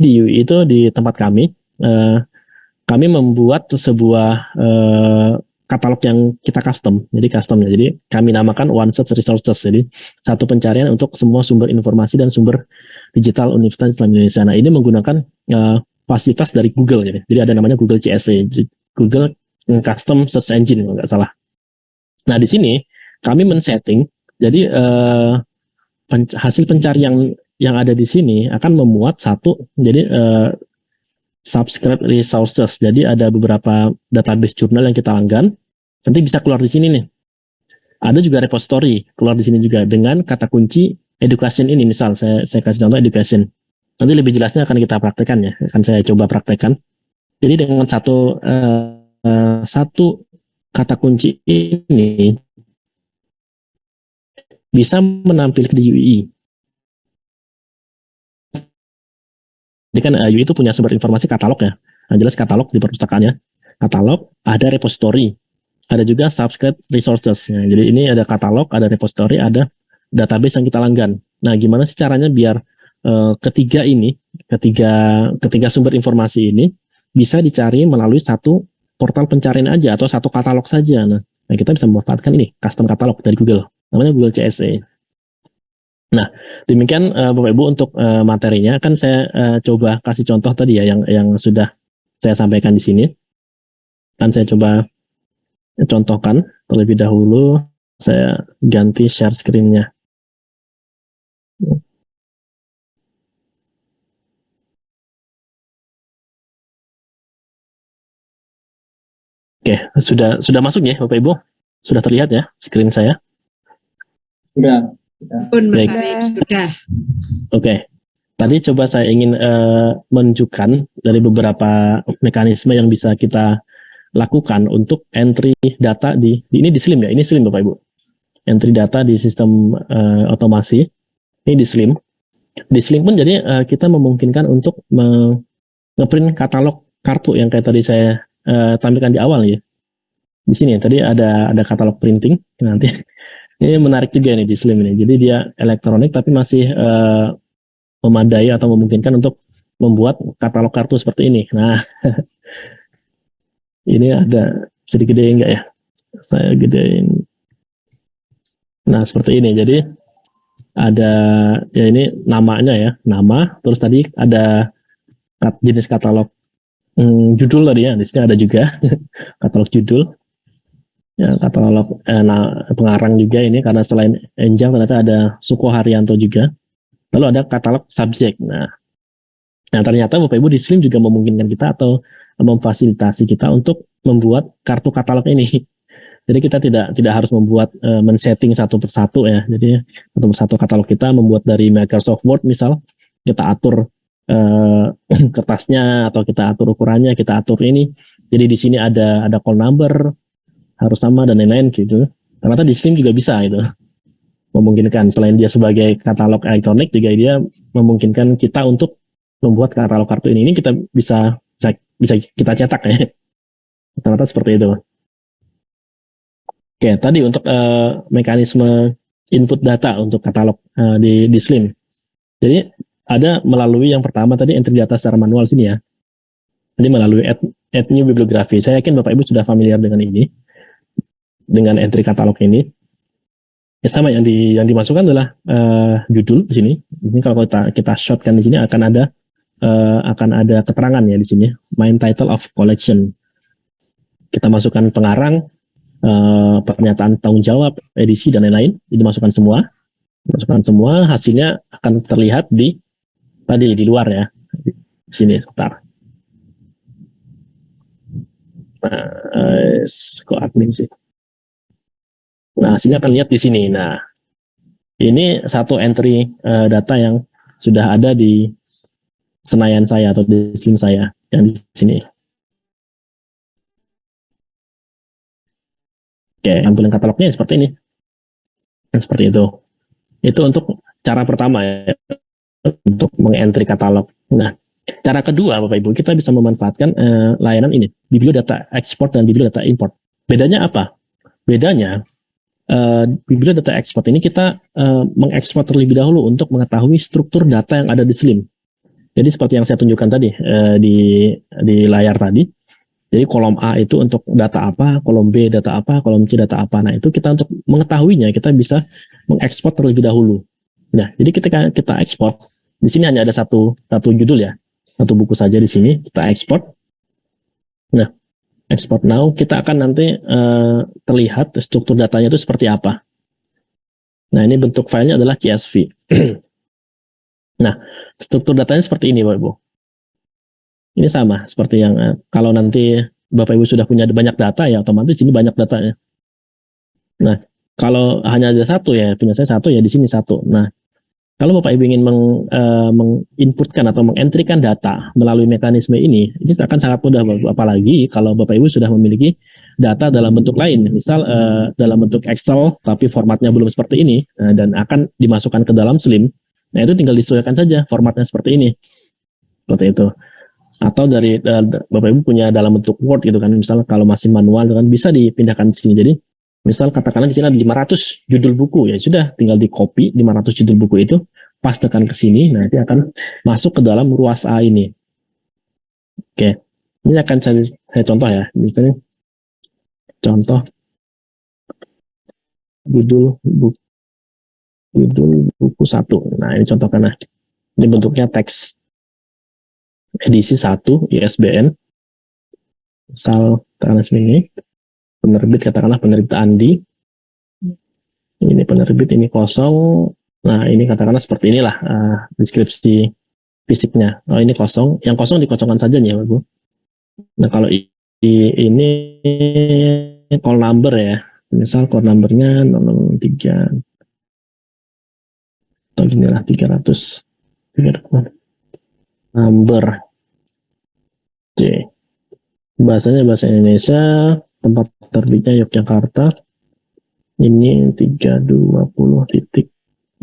di UI itu di tempat kami membuat sebuah katalog yang kita custom. Jadi customnya. Jadi kami namakan OneSearch Resources. Jadi satu pencarian untuk semua sumber informasi dan sumber digital Universitas Islam Indonesia. Nah, ini menggunakan fasilitas dari Google. Jadi ada namanya Google CSE, Google Custom Search Engine kalau nggak salah. Nah, di sini kami men-setting. Jadi hasil pencarian yang ada di sini akan memuat satu. Jadi subscribe resources. Jadi ada beberapa database jurnal yang kita langgan. Nanti bisa keluar di sini nih. Ada juga repository keluar di sini juga dengan kata kunci education ini. Misal saya kasih contoh education. Nanti lebih jelasnya akan kita praktekkan ya. Akan saya coba praktekkan. Jadi dengan satu kata kunci ini bisa menampilkan di UI. Jadi kan UI itu punya sumber informasi katalog ya. Nah, jelas katalog di perpustakaannya. Katalog, ada repository. Ada juga subscribe resources. Nah, jadi ini ada katalog, ada repository, ada database yang kita langgan. Nah, gimana sih caranya biar ketiga ini, ketiga sumber informasi ini bisa dicari melalui satu portal pencarian aja atau satu katalog saja. Nah, kita bisa memanfaatkan ini custom katalog dari Google, namanya Google CSA. Nah, demikian Bapak Ibu untuk materinya. Kan saya coba kasih contoh tadi ya yang sudah saya sampaikan di sini. Kan saya coba contohkan terlebih dahulu. Saya ganti share screen-nya. Oke, sudah masuk ya Bapak Ibu? Sudah terlihat ya screen saya? Sudah. Baik. Sudah. Oke. Tadi coba saya ingin menunjukkan dari beberapa mekanisme yang bisa kita lakukan untuk entry data ini di Slim ya, ini Slim Bapak Ibu. Entry data di sistem otomasi, ini di Slim. Di Slim pun jadi kita memungkinkan untuk ngeprint katalog kartu yang kayak tadi saya tampilkan di awal ya. Di sini tadi ada katalog printing nanti. Ini menarik juga nih di Slim ini. Jadi dia elektronik tapi masih memadai atau memungkinkan untuk membuat katalog kartu seperti ini. Nah, ini ada bisa digedein enggak ya? Saya gedein. Nah, seperti ini. Jadi ada ya ini namanya ya, nama. Terus tadi ada jenis katalog judul tadi ya. Di sini ada juga katalog judul. Ya, katalog pengarang juga ini karena selain Angel ternyata ada Suko Haryanto juga. Lalu ada katalog subjek. Nah, ternyata Bapak Ibu di Slim juga memungkinkan kita atau memfasilitasi kita untuk membuat kartu katalog ini. Jadi kita tidak harus membuat men-setting satu persatu ya. Jadi satu persatu katalog kita membuat dari Microsoft Word misal, kita atur kertasnya atau kita atur ukurannya, kita atur ini. Jadi di sini ada call number harus sama dan lain-lain gitu. Ternyata di Slim juga bisa itu. Memungkinkan selain dia sebagai katalog elektronik juga dia memungkinkan kita untuk membuat katalog kartu ini kita bisa kita cetak ya. Ternyata seperti itu. Oke, tadi untuk mekanisme input data untuk katalog di Slim. Jadi ada melalui yang pertama tadi entry data secara manual sini ya. Jadi melalui add new bibliografi. Saya yakin Bapak Ibu sudah familiar dengan ini. Dengan entry katalog ini. Ya sama yang dimasukkan adalah judul di sini. Ini kalau kita shortkan di sini akan ada keterangan ya di sini. Main title of collection. Kita masukkan pengarang, pernyataan tanggung jawab, edisi dan lain-lain. Dimasukkan semua. Hasilnya akan terlihat di luar ya. Di sini sebentar. Kok admin sih? Nah, hasilnya akan lihat di sini. Nah, ini satu entry data yang sudah ada di Senayan saya atau di Slim saya yang di sini. Oke, tampilan katalognya seperti ini. Seperti itu. Itu untuk cara pertama ya, untuk mengentry katalog. Nah, cara kedua Bapak Ibu, kita bisa memanfaatkan layanan ini, bibliodata export dan bibliodata import. Bedanya apa? Bedanya bibliodata export ini kita mengekspor terlebih dahulu untuk mengetahui struktur data yang ada di Slim. Jadi seperti yang saya tunjukkan tadi di layar tadi. Jadi kolom A itu untuk data apa, kolom B data apa, kolom C data apa. Nah, itu kita untuk mengetahuinya kita bisa mengekspor terlebih dahulu. Nah, jadi ketika kita ekspor, di sini hanya ada satu judul ya. Satu buku saja di sini kita ekspor. Nah, export now, kita akan nanti terlihat struktur datanya itu seperti apa. Nah, ini bentuk filenya adalah CSV. Nah, struktur datanya seperti ini, Bapak Ibu. Ini sama, seperti yang kalau nanti Bapak Ibu sudah punya banyak data, ya otomatis ini banyak datanya. Nah, kalau hanya ada satu ya, punya saya satu ya, di sini satu. Nah, kalau Bapak Ibu ingin menginputkan atau mengentrykan data melalui mekanisme ini akan sangat mudah, apalagi kalau Bapak Ibu sudah memiliki data dalam bentuk lain, misal dalam bentuk Excel tapi formatnya belum seperti ini dan akan dimasukkan ke dalam Slim. Nah, itu tinggal disesuaikan saja formatnya seperti ini, seperti itu. Atau dari Bapak Ibu punya dalam bentuk Word gitu kan, misal kalau masih manual kan bisa dipindahkan di sini. Jadi misal katakanlah di sini ada 500 judul buku, ya sudah tinggal di copy 500 judul buku itu, pas tekan ke sini, nanti akan masuk ke dalam ruas A ini. Oke, ini akan saya contoh ya. Misalnya contoh judul buku 1. Nah, ini contohkan. Nah, ini bentuknya teks edisi 1 ISBN. Misal katakanlah ini penerbit, katakanlah penerbit Andi. Ini penerbit, ini kosong. Nah, ini katakanlah seperti inilah deskripsi fisiknya. Oh, ini kosong. Yang kosong dikosongkan saja nih, Bapak. Nah, kalau ini call number ya. Misal call numbernya 003 atau inilah 300 number. Oke. Bahasanya bahasa Indonesia, tempat terbitnya Yogyakarta. Ini 320.07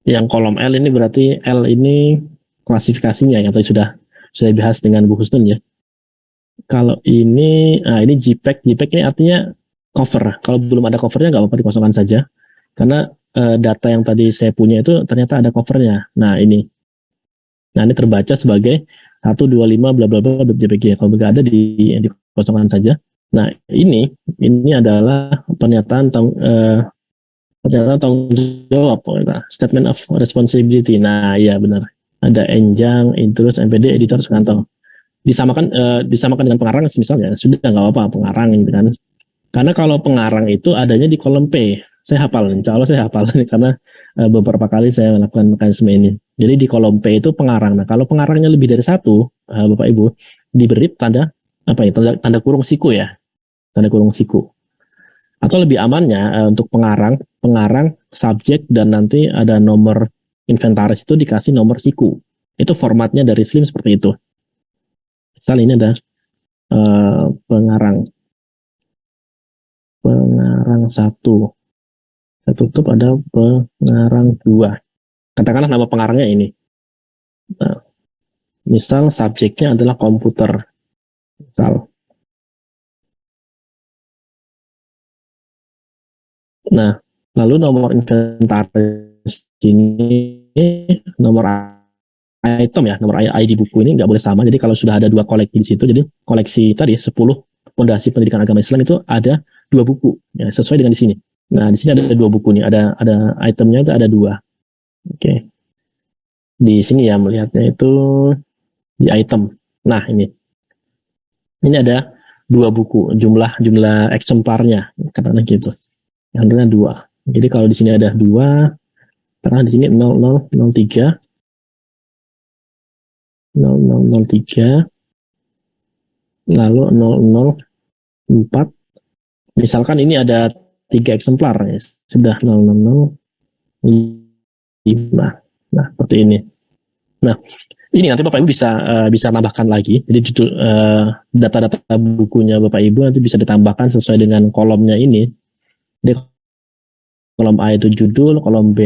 yang kolom L ini berarti L ini klasifikasinya yang tadi sudah saya bahas dengan Bu Husnun ya. Kalau ini JPEG ini artinya cover. Kalau belum ada covernya nggak apa-apa dikosongkan saja karena data yang tadi saya punya itu ternyata ada covernya. Nah ini terbaca sebagai 125 bla bla bla JPG. Kalau nggak ada dikosongkan saja. Nah ini adalah pernyataan tanggung jawab, statement of responsibility. Nah ya benar, ada enjang, intrus, MPD, editor, Sukanto. Disamakan dengan pengarang misalnya, sudah nggak apa-apa pengarang gitu kan. Karena kalau pengarang itu adanya di kolom P. Saya hafal, insya Allah saya hafal karena beberapa kali saya melakukan mekanisme ini. Jadi di kolom P itu pengarang. Nah kalau pengarangnya lebih dari satu, Bapak Ibu, diberi tanda tanda kurung siku ya, tanda kurung siku. Atau lebih amannya untuk pengarang subjek dan nanti ada nomor inventaris itu dikasih nomor siku. Itu formatnya dari Slim seperti itu. Misal ini ada pengarang 1. Saya tutup, ada pengarang 2. Katakanlah nama pengarangnya ini. Nah, misal subjeknya adalah komputer. Misal. Nah, lalu nomor inventaris ini, nomor item ya, nomor ID buku ini nggak boleh sama. Jadi kalau sudah ada 2 koleksi di situ, jadi koleksi tadi 10 Fondasi Pendidikan Agama Islam itu ada 2 buku ya, sesuai dengan di sini. Nah, di sini ada 2 buku nih, ada itemnya itu ada 2. Oke. Di sini ya melihatnya itu di item. Nah, ini ada 2 buku, jumlah eksemplarnya katakanlah gitu. Yang ada 2. Jadi kalau di sini ada 2, karena di sini 0003 lalu 004. Misalkan ini ada 3 eksemplar ya. Sudah 0005. Nah, seperti ini. Nah, ini nanti Bapak Ibu bisa tambahkan lagi. Jadi judul data-data bukunya Bapak Ibu nanti bisa ditambahkan sesuai dengan kolomnya ini. Jadi kolom A itu judul, kolom B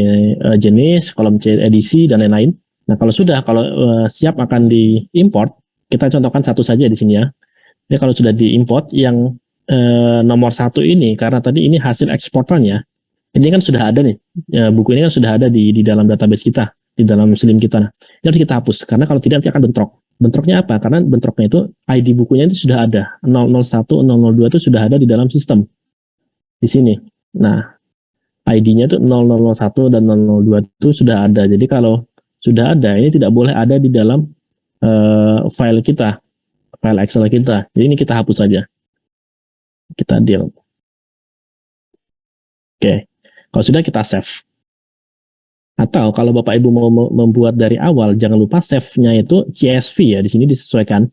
jenis, kolom C edisi dan lain-lain. Nah, kalau siap akan diimport, kita contohkan satu saja di sini ya. Jadi kalau sudah diimport yang nomor 1 ini, karena tadi ini hasil eksportannya, ini kan sudah ada nih, buku ini kan sudah ada di dalam database kita, di dalam Slim kita. Nah, ini harus kita hapus, karena kalau tidak nanti akan bentrok. Bentroknya apa? Karena bentroknya itu ID bukunya itu sudah ada, 001, 002 itu sudah ada di dalam sistem, di sini. Nah, ID-nya itu 0001 dan 002 itu sudah ada. Jadi kalau sudah ada, ini tidak boleh ada di dalam file kita, file Excel kita. Jadi ini kita hapus saja. Kita delete. Oke. Kalau sudah kita save. Atau kalau Bapak Ibu mau membuat dari awal, jangan lupa save-nya itu CSV ya. Di sini disesuaikan.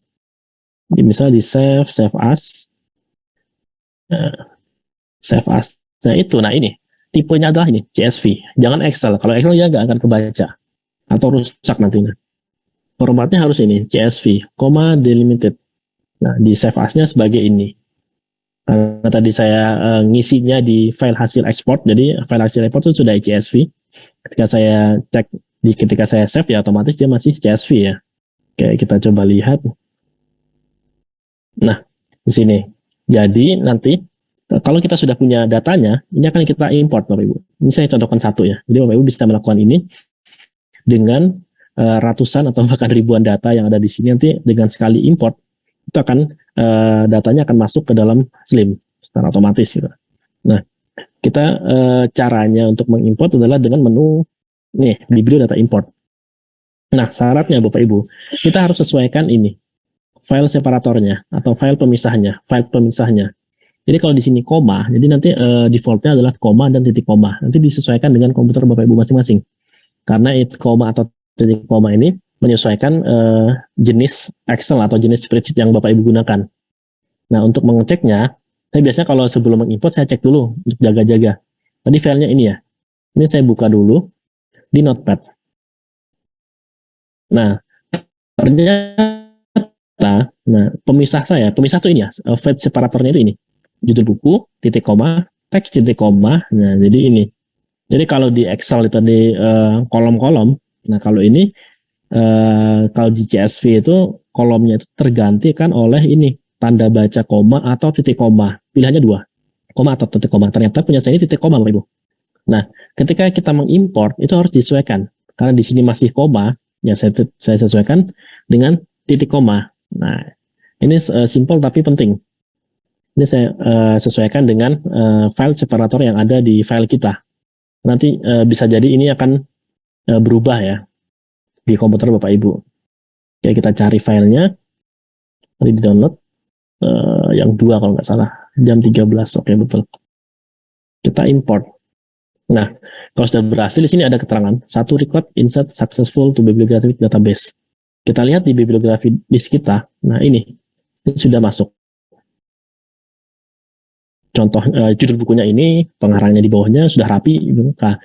Jadi misalnya di save as. Save as-nya itu, nah ini. Tipenya adalah ini, CSV. Jangan Excel. Kalau Excel ya nggak akan kebaca. Atau rusak nantinya. Formatnya harus ini, CSV, delimited. Nah, di save as-nya sebagai ini. Karena tadi saya ngisinya di file hasil ekspor, jadi file hasil ekspor itu sudah CSV. Ketika saya cek, ketika saya save ya otomatis dia masih CSV ya. Oke, kita coba lihat. Nah, di sini. Jadi nanti kalau kita sudah punya datanya, ini akan kita import Bapak Ibu. Ini saya contohkan satu ya. Jadi Bapak Ibu bisa melakukan ini dengan ratusan atau bahkan ribuan data yang ada di sini. Nanti dengan sekali import itu akan datanya akan masuk ke dalam Slim secara otomatis gitu. Nah, kita caranya untuk mengimport adalah dengan menu nih bibliodata import. Nah, syaratnya Bapak Ibu, kita harus sesuaikan ini file separatornya atau file pemisahnya. Jadi kalau di sini koma, jadi nanti defaultnya adalah koma dan titik koma. Nanti disesuaikan dengan komputer Bapak Ibu masing-masing. Karena koma atau titik koma ini menyesuaikan jenis Excel atau jenis spreadsheet yang Bapak Ibu gunakan. Nah, untuk mengeceknya, saya biasanya kalau sebelum mengimport saya cek dulu untuk jaga-jaga. Tadi filenya ini ya. Ini saya buka dulu di Notepad. Nah, ternyata, pemisah tuh ini ya, file separatornya itu ini. Judul buku, titik koma, teks titik koma. Nah, jadi ini. Jadi kalau di Excel itu di kolom-kolom, nah kalau ini kalau di CSV itu kolomnya itu tergantikan oleh ini tanda baca koma atau titik koma. Pilihannya dua, koma atau titik koma. Ternyata punya saya ini titik koma, Bapak Ibu. Nah, ketika kita mengimport itu harus disesuaikan karena di sini masih koma, ya saya sesuaikan dengan titik koma. Nah, ini simple tapi penting. Ini saya sesuaikan dengan file separator yang ada di file kita. Nanti bisa jadi ini akan berubah ya di komputer Bapak Ibu. Oke, kita cari filenya. Tadi di download yang 2 kalau nggak salah. Jam 13, oke betul. Kita import. Nah, kalau sudah berhasil di sini ada keterangan satu record insert successful to bibliographic database. Kita lihat di bibliografi list kita. Nah, ini sudah masuk. Contoh judul bukunya ini, pengarangnya di bawahnya sudah rapi. Nah,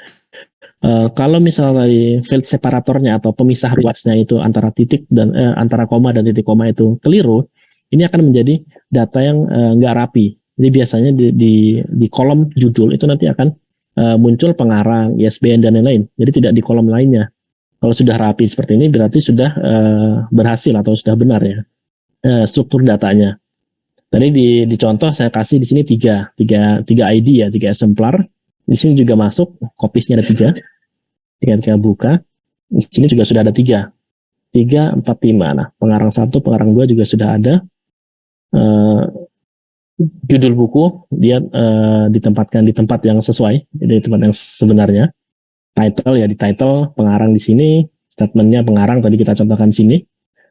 kalau misalnya field separatornya atau pemisah ruasnya itu antara titik dan antara koma dan titik koma itu keliru, ini akan menjadi data yang nggak rapi. Jadi biasanya di kolom judul itu nanti akan muncul pengarang, ISBN dan lain-lain. Jadi tidak di kolom lainnya. Kalau sudah rapi seperti ini berarti sudah berhasil atau sudah benar ya struktur datanya. Tadi di contoh saya kasih di sini tiga ID ya, 3 eksemplar. Di sini juga masuk, kopisnya ada 3. Ketika buka, di sini juga sudah ada 3, 4, 5. Nah, pengarang 1, pengarang 2 juga sudah ada. Judul buku dia ditempatkan di tempat yang sesuai, di tempat yang sebenarnya. Title ya di title, pengarang di sini, statementnya pengarang tadi kita contohkan di sini.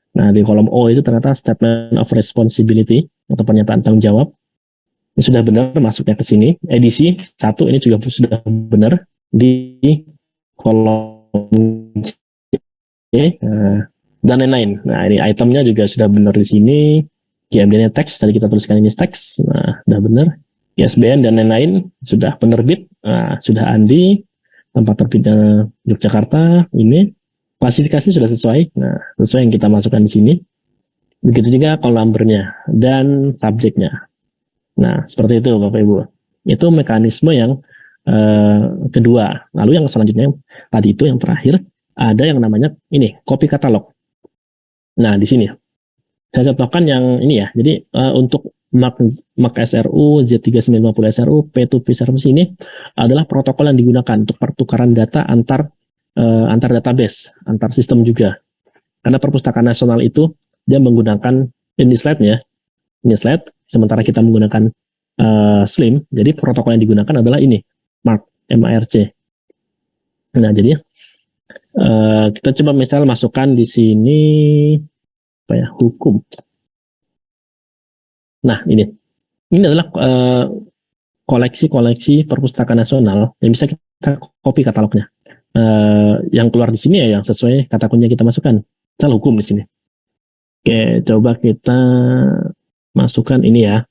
Nah, di kolom O itu ternyata statement of responsibility atau pernyataan tanggung jawab. Ini sudah benar masuknya ke sini. Edisi 1 ini juga sudah benar di kolom C dan lain-lain. Nah, ini itemnya juga sudah benar di sini. GMD-nya teks, tadi kita tuliskan ini teks. Nah, sudah benar. ISBN dan lain-lain sudah penerbit. Nah, sudah Andi, tempat terbitnya Yogyakarta, ini klasifikasi sudah sesuai. Nah, sesuai yang kita masukkan di sini. Begitu juga column number-nya dan subjeknya. Nah, seperti itu Bapak Ibu. Itu mekanisme yang kedua. Lalu yang selanjutnya tadi itu yang terakhir ada yang namanya ini copy katalog. Nah, di sini saya contohkan yang ini ya. Jadi untuk Mac SRU, Z3950 SRU, P2P service ini adalah protokol yang digunakan untuk pertukaran data antar database, antar sistem juga. Karena perpustakaan nasional itu dia menggunakan ini slide-nya, ini slide, sementara kita menggunakan Slim, jadi protokol yang digunakan adalah ini, MARC. Nah, jadi kita coba misal masukkan di sini apa ya, hukum. Nah, ini adalah koleksi-koleksi perpustakaan nasional yang bisa kita copy katalognya. Yang keluar di sini ya yang sesuai kata kunci yang kita masukkan. Misal hukum di sini. Oke, coba kita masukkan ini ya.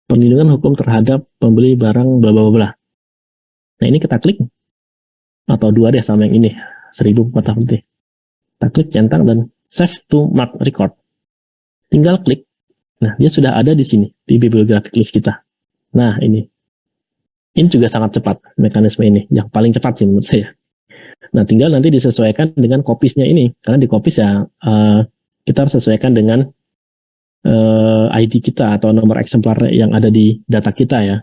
Perlindungan hukum terhadap pembeli barang bla bla bla. Nah, ini kita klik atau 2 deh sama yang ini 1000 kata putih. Kita klik centang dan save to mark record. Tinggal klik. Nah, dia sudah ada di sini di bibliographic list kita. Nah, ini juga sangat cepat mekanisme ini, yang paling cepat sih menurut saya. Nah, tinggal nanti disesuaikan dengan kopisnya ini, karena di kopis ya kita harus sesuaikan dengan ID kita atau nomor eksemplar yang ada di data kita ya.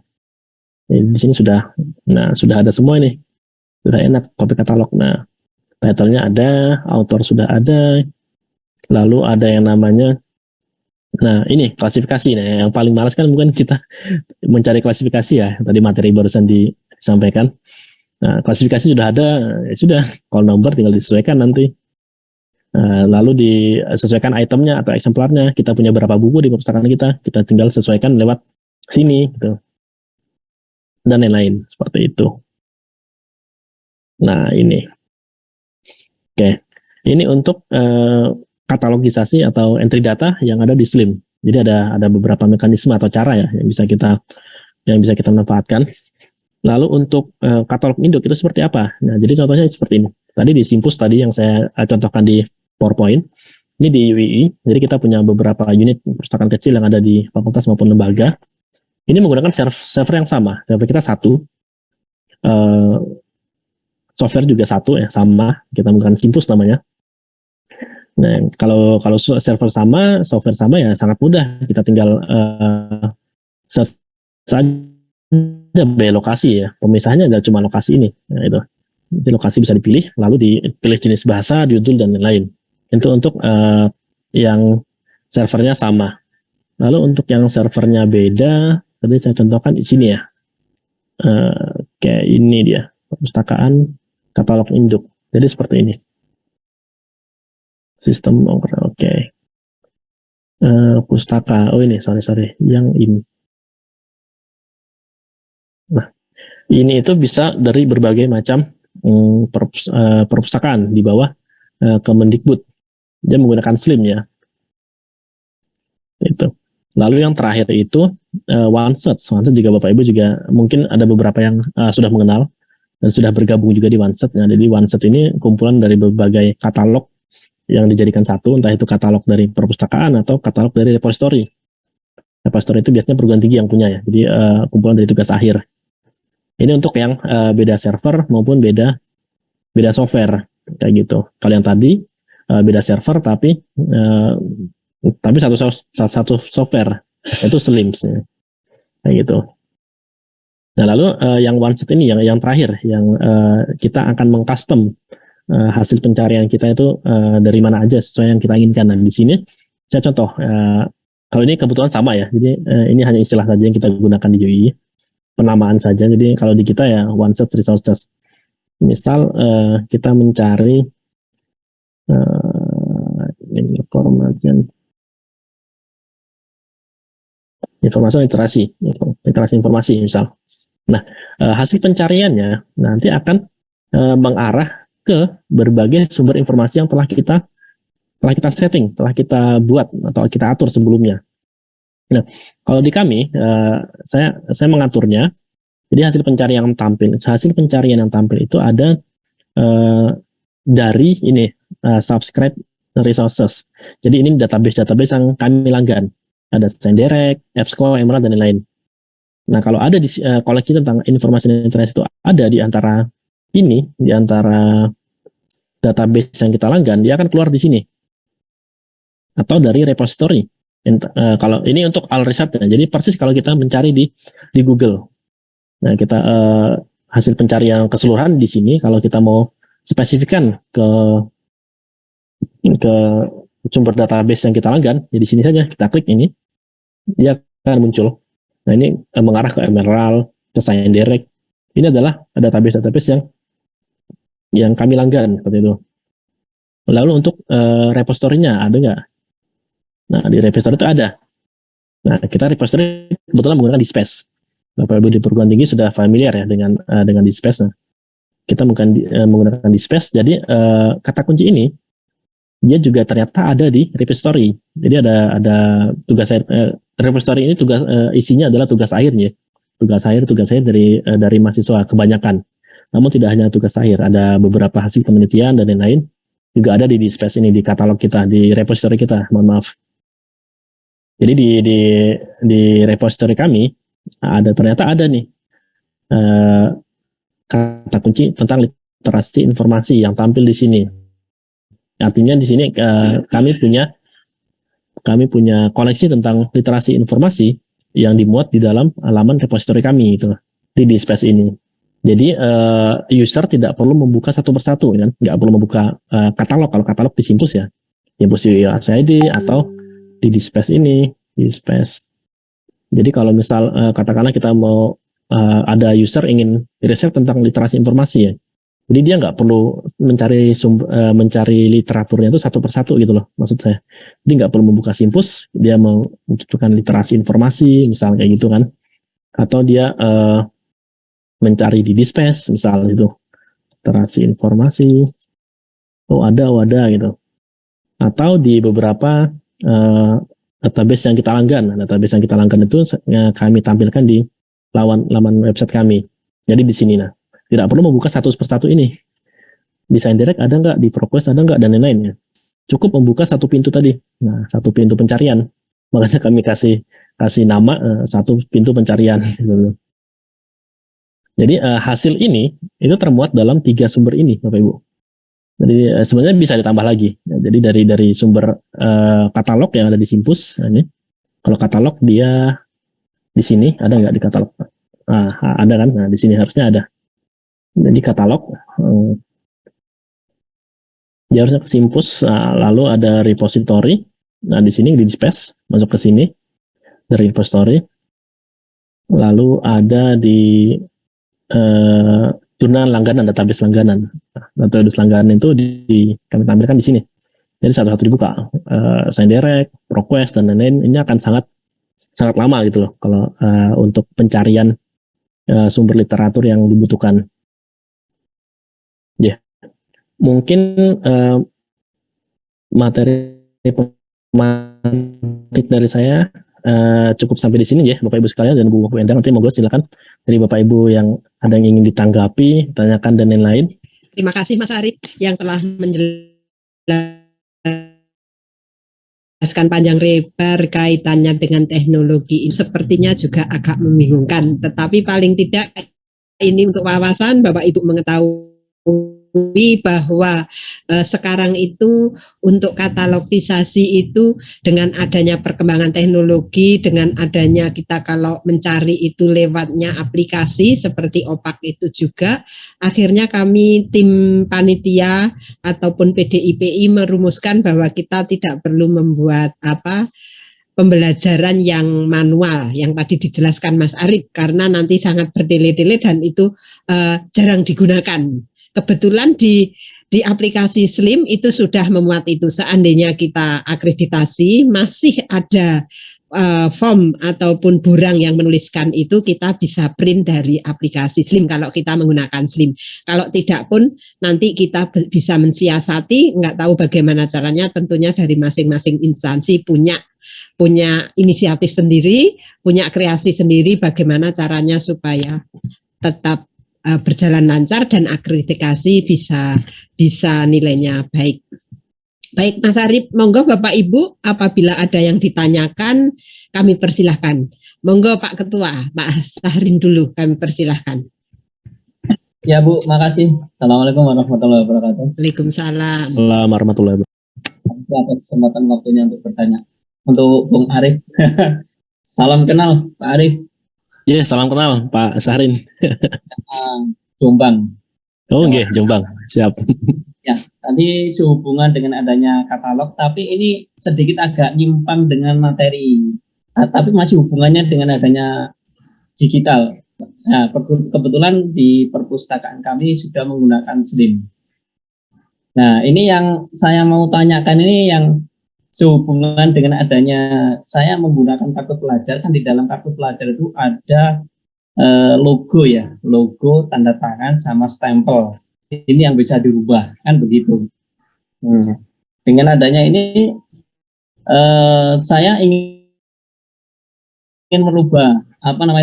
Di sini sudah ada semua ini, sudah enak copy katalog. Nah, title-nya ada, author sudah ada, lalu ada yang namanya, nah ini klasifikasi. Nah, yang paling malas kan bukan kita mencari klasifikasi ya, tadi materi barusan disampaikan. Nah, klasifikasi sudah ada, ya sudah, call number tinggal disesuaikan nanti. Lalu disesuaikan itemnya atau eksemplarnya, kita punya berapa buku di perpustakaan kita tinggal sesuaikan lewat sini gitu, dan lain-lain seperti itu. Nah ini, oke, ini untuk katalogisasi atau entry data yang ada di Slim. Jadi ada beberapa mekanisme atau cara ya yang bisa kita manfaatkan. Lalu untuk katalog induk itu seperti apa? Nah, jadi contohnya seperti ini. Tadi di Simpus tadi yang saya contohkan di PowerPoint. Ini di UII. Jadi kita punya beberapa unit perpustakaan kecil yang ada di fakultas maupun lembaga. Ini menggunakan server yang sama. Server kita satu. Software juga satu ya, sama. Kita menggunakan Simpus namanya. Nah, kalau server sama, software sama ya sangat mudah. Kita tinggal search saja lokasi ya. Pemisahnya adalah cuma lokasi ini. Nah, itu. Jadi lokasi bisa dipilih, lalu dipilih jenis bahasa, judul dan lain-lain. Itu untuk yang servernya sama. Lalu untuk yang servernya beda, tadi saya contohkan di sini ya. Kayak ini dia, perpustakaan katalog induk. Jadi seperti ini. Sistem oke. Pustaka. Oh ini, sorry. Yang ini. Nah, ini itu bisa dari berbagai macam perpustakaan di bawah Kemendikbud. Dia menggunakan Slim ya. Itu. Lalu yang terakhir itu OneSearch. OneSearch juga Bapak Ibu juga mungkin ada beberapa yang sudah mengenal dan sudah bergabung juga di OneSearch. Nah, jadi OneSearch ini kumpulan dari berbagai katalog yang dijadikan satu, entah itu katalog dari perpustakaan atau katalog dari repository. Repository itu biasanya perguruan tinggi yang punya ya. Jadi kumpulan dari tugas akhir. Ini untuk yang beda server maupun beda software kayak gitu. Kalau yang tadi beda server tapi satu software, itu Slim kayak gitu. Nah, lalu yang OneSearch ini yang terakhir yang kita akan mengcustom hasil pencarian kita itu dari mana aja sesuai yang kita inginkan. Nah, di sini saya contoh, kalau ini kebetulan sama ya, jadi ini hanya istilah saja yang kita gunakan di UI, penamaan saja. Jadi kalau di kita ya OneSearch Resources. Misal kita mencari literasi informasi misal. Nah, hasil pencariannya nanti akan mengarah ke berbagai sumber informasi yang telah kita setting, telah kita buat atau kita atur sebelumnya. Nah, kalau di kami, saya mengaturnya. Jadi hasil pencarian yang tampil itu ada dari ini subscribe resources. Jadi ini database yang kami langgan. Ada Senderek, EBSCO, Emerald dan lain-lain. Nah, kalau ada di koleksi tentang informasi dan interest itu ada di antara database yang kita langgan, dia akan keluar di sini. Atau dari repository. Kalau ini untuk all result ya. Jadi persis kalau kita mencari di Google. Nah, kita hasil pencarian keseluruhan di sini. Kalau kita mau spesifikkan ke sumber database yang kita langgan, ya di sini saja kita klik ini, dia akan muncul. Nah, ini mengarah ke Emerald, ke Senderek. Ini adalah database yang kami langgan seperti itu. Lalu untuk repository-nya ada nggak? Nah, di repository itu ada. Nah, kita repository kebetulan menggunakan DSpace. Bapak Ibu di perguruan tinggi sudah familiar ya dengan DSpace. Nah, kita menggunakan DSpace. Jadi kata kunci ini dia juga ternyata ada di repository. Jadi ada tugas akhir. Repository ini isinya adalah tugas akhirnya. Tugas akhir dari mahasiswa kebanyakan. Namun tidak hanya tugas akhir, ada beberapa hasil penelitian dan lain-lain juga ada di DSpace ini, di katalog kita, di repository kita. Mohon maaf. Jadi di repository kami ternyata ada nih kata kunci tentang literasi informasi yang tampil di sini. Artinya di sini kami punya kami punya koleksi tentang literasi informasi yang dimuat di dalam halaman repositori kami itu di Dispace ini. Jadi user tidak perlu membuka satu persatu, kan? Nggak perlu membuka katalog. Kalau katalog di Simpus ya, Simpus UID atau di Dispace ini, Dispace. Jadi kalau misal katakanlah kita mau ada user ingin riset tentang literasi informasi ya, jadi dia nggak perlu mencari literaturnya itu satu persatu gitu loh, maksud saya. Jadi nggak perlu membuka Simpus, dia mau membutuhkan literasi informasi, misalnya kayak gitu kan, atau dia mencari di Dispace misalnya itu literasi informasi, oh ada gitu, atau di beberapa database yang kita langgan itu kami tampilkan di laman website kami. Jadi di sini tidak perlu membuka satu persatu ini. Di SignDirect ada nggak, di ProQuest ada nggak, dan lain-lainnya. Cukup membuka satu pintu tadi. Nah, satu pintu pencarian. Makanya kami kasih nama satu pintu pencarian. Gitu. Jadi hasil ini itu termuat dalam 3 sumber ini, Bapak Ibu. Jadi sebenarnya bisa ditambah lagi. Jadi dari sumber katalog yang ada di Simpus. Ini, kalau katalog dia di sini ada nggak di katalog? Ada kan? Nah, di sini harusnya ada. Jadi katalog dia harusnya ke Simpus, lalu ada repository. Nah, di sini di Dispace masuk ke sini dari repository. Lalu ada di jurnal langganan, database langganan. Nah, database langganan itu kami tampilkan di sini. Jadi satu-satu dibuka. SignDirect, ProQuest dan lain-lain ini akan sangat lama gitu loh kalau untuk pencarian sumber literatur yang dibutuhkan. Ya, mungkin materi pemantik dari saya cukup sampai di sini ya Bapak Ibu sekalian, dan Bu Endang nanti monggo silakan dari Bapak Ibu yang ada yang ingin ditanggapi, tanyakan dan lain-lain. Terima kasih Mas Arif yang telah menjelaskan panjang lebar kaitannya dengan teknologi. Sepertinya juga agak membingungkan, tetapi paling tidak ini untuk wawasan Bapak Ibu mengetahui bahwa sekarang itu untuk katalogisasi itu dengan adanya perkembangan teknologi, dengan adanya kita kalau mencari itu lewatnya aplikasi seperti OPAK itu juga, akhirnya kami tim panitia ataupun PDIPI merumuskan bahwa kita tidak perlu membuat pembelajaran yang manual yang tadi dijelaskan Mas Arif, karena nanti sangat berdele-dele dan itu jarang digunakan. Kebetulan di aplikasi Slim itu sudah memuat itu. Seandainya kita akreditasi masih ada form ataupun borang yang menuliskan itu, kita bisa print dari aplikasi Slim kalau kita menggunakan Slim. Kalau tidak pun nanti kita bisa mensiasati, nggak tahu bagaimana caranya, tentunya dari masing-masing instansi punya inisiatif sendiri, punya kreasi sendiri bagaimana caranya supaya tetap berjalan lancar dan akreditasi bisa nilainya baik. Baik Mas Arif, monggo Bapak Ibu apabila ada yang ditanyakan kami persilahkan. Monggo Pak Ketua, Pak Sahrin dulu kami persilahkan. Ya Bu, makasih. Assalamualaikum warahmatullahi wabarakatuh. Waalaikumsalam. Assalamualaikum warahmatullahi wabarakatuh. Terima kasih atas kesempatan waktunya untuk bertanya. Untuk Bung Arif. Salam kenal Pak Arif. Ya, salam kenal Pak Sahrin. Jombang. Oh nggih, Jombang. Siap. Ya, tadi sehubungan dengan adanya katalog, tapi ini sedikit agak nyimpang dengan materi. Tapi masih hubungannya dengan adanya digital. Nah, kebetulan di perpustakaan kami sudah menggunakan Slim. Nah, ini yang saya mau tanyakan, ini yang sehubungan dengan adanya saya menggunakan kartu pelajar, kan di dalam kartu pelajar itu ada logo ya, logo, tanda tangan sama stempel. Ini yang bisa dirubah, kan begitu. Dengan adanya ini saya ingin merubah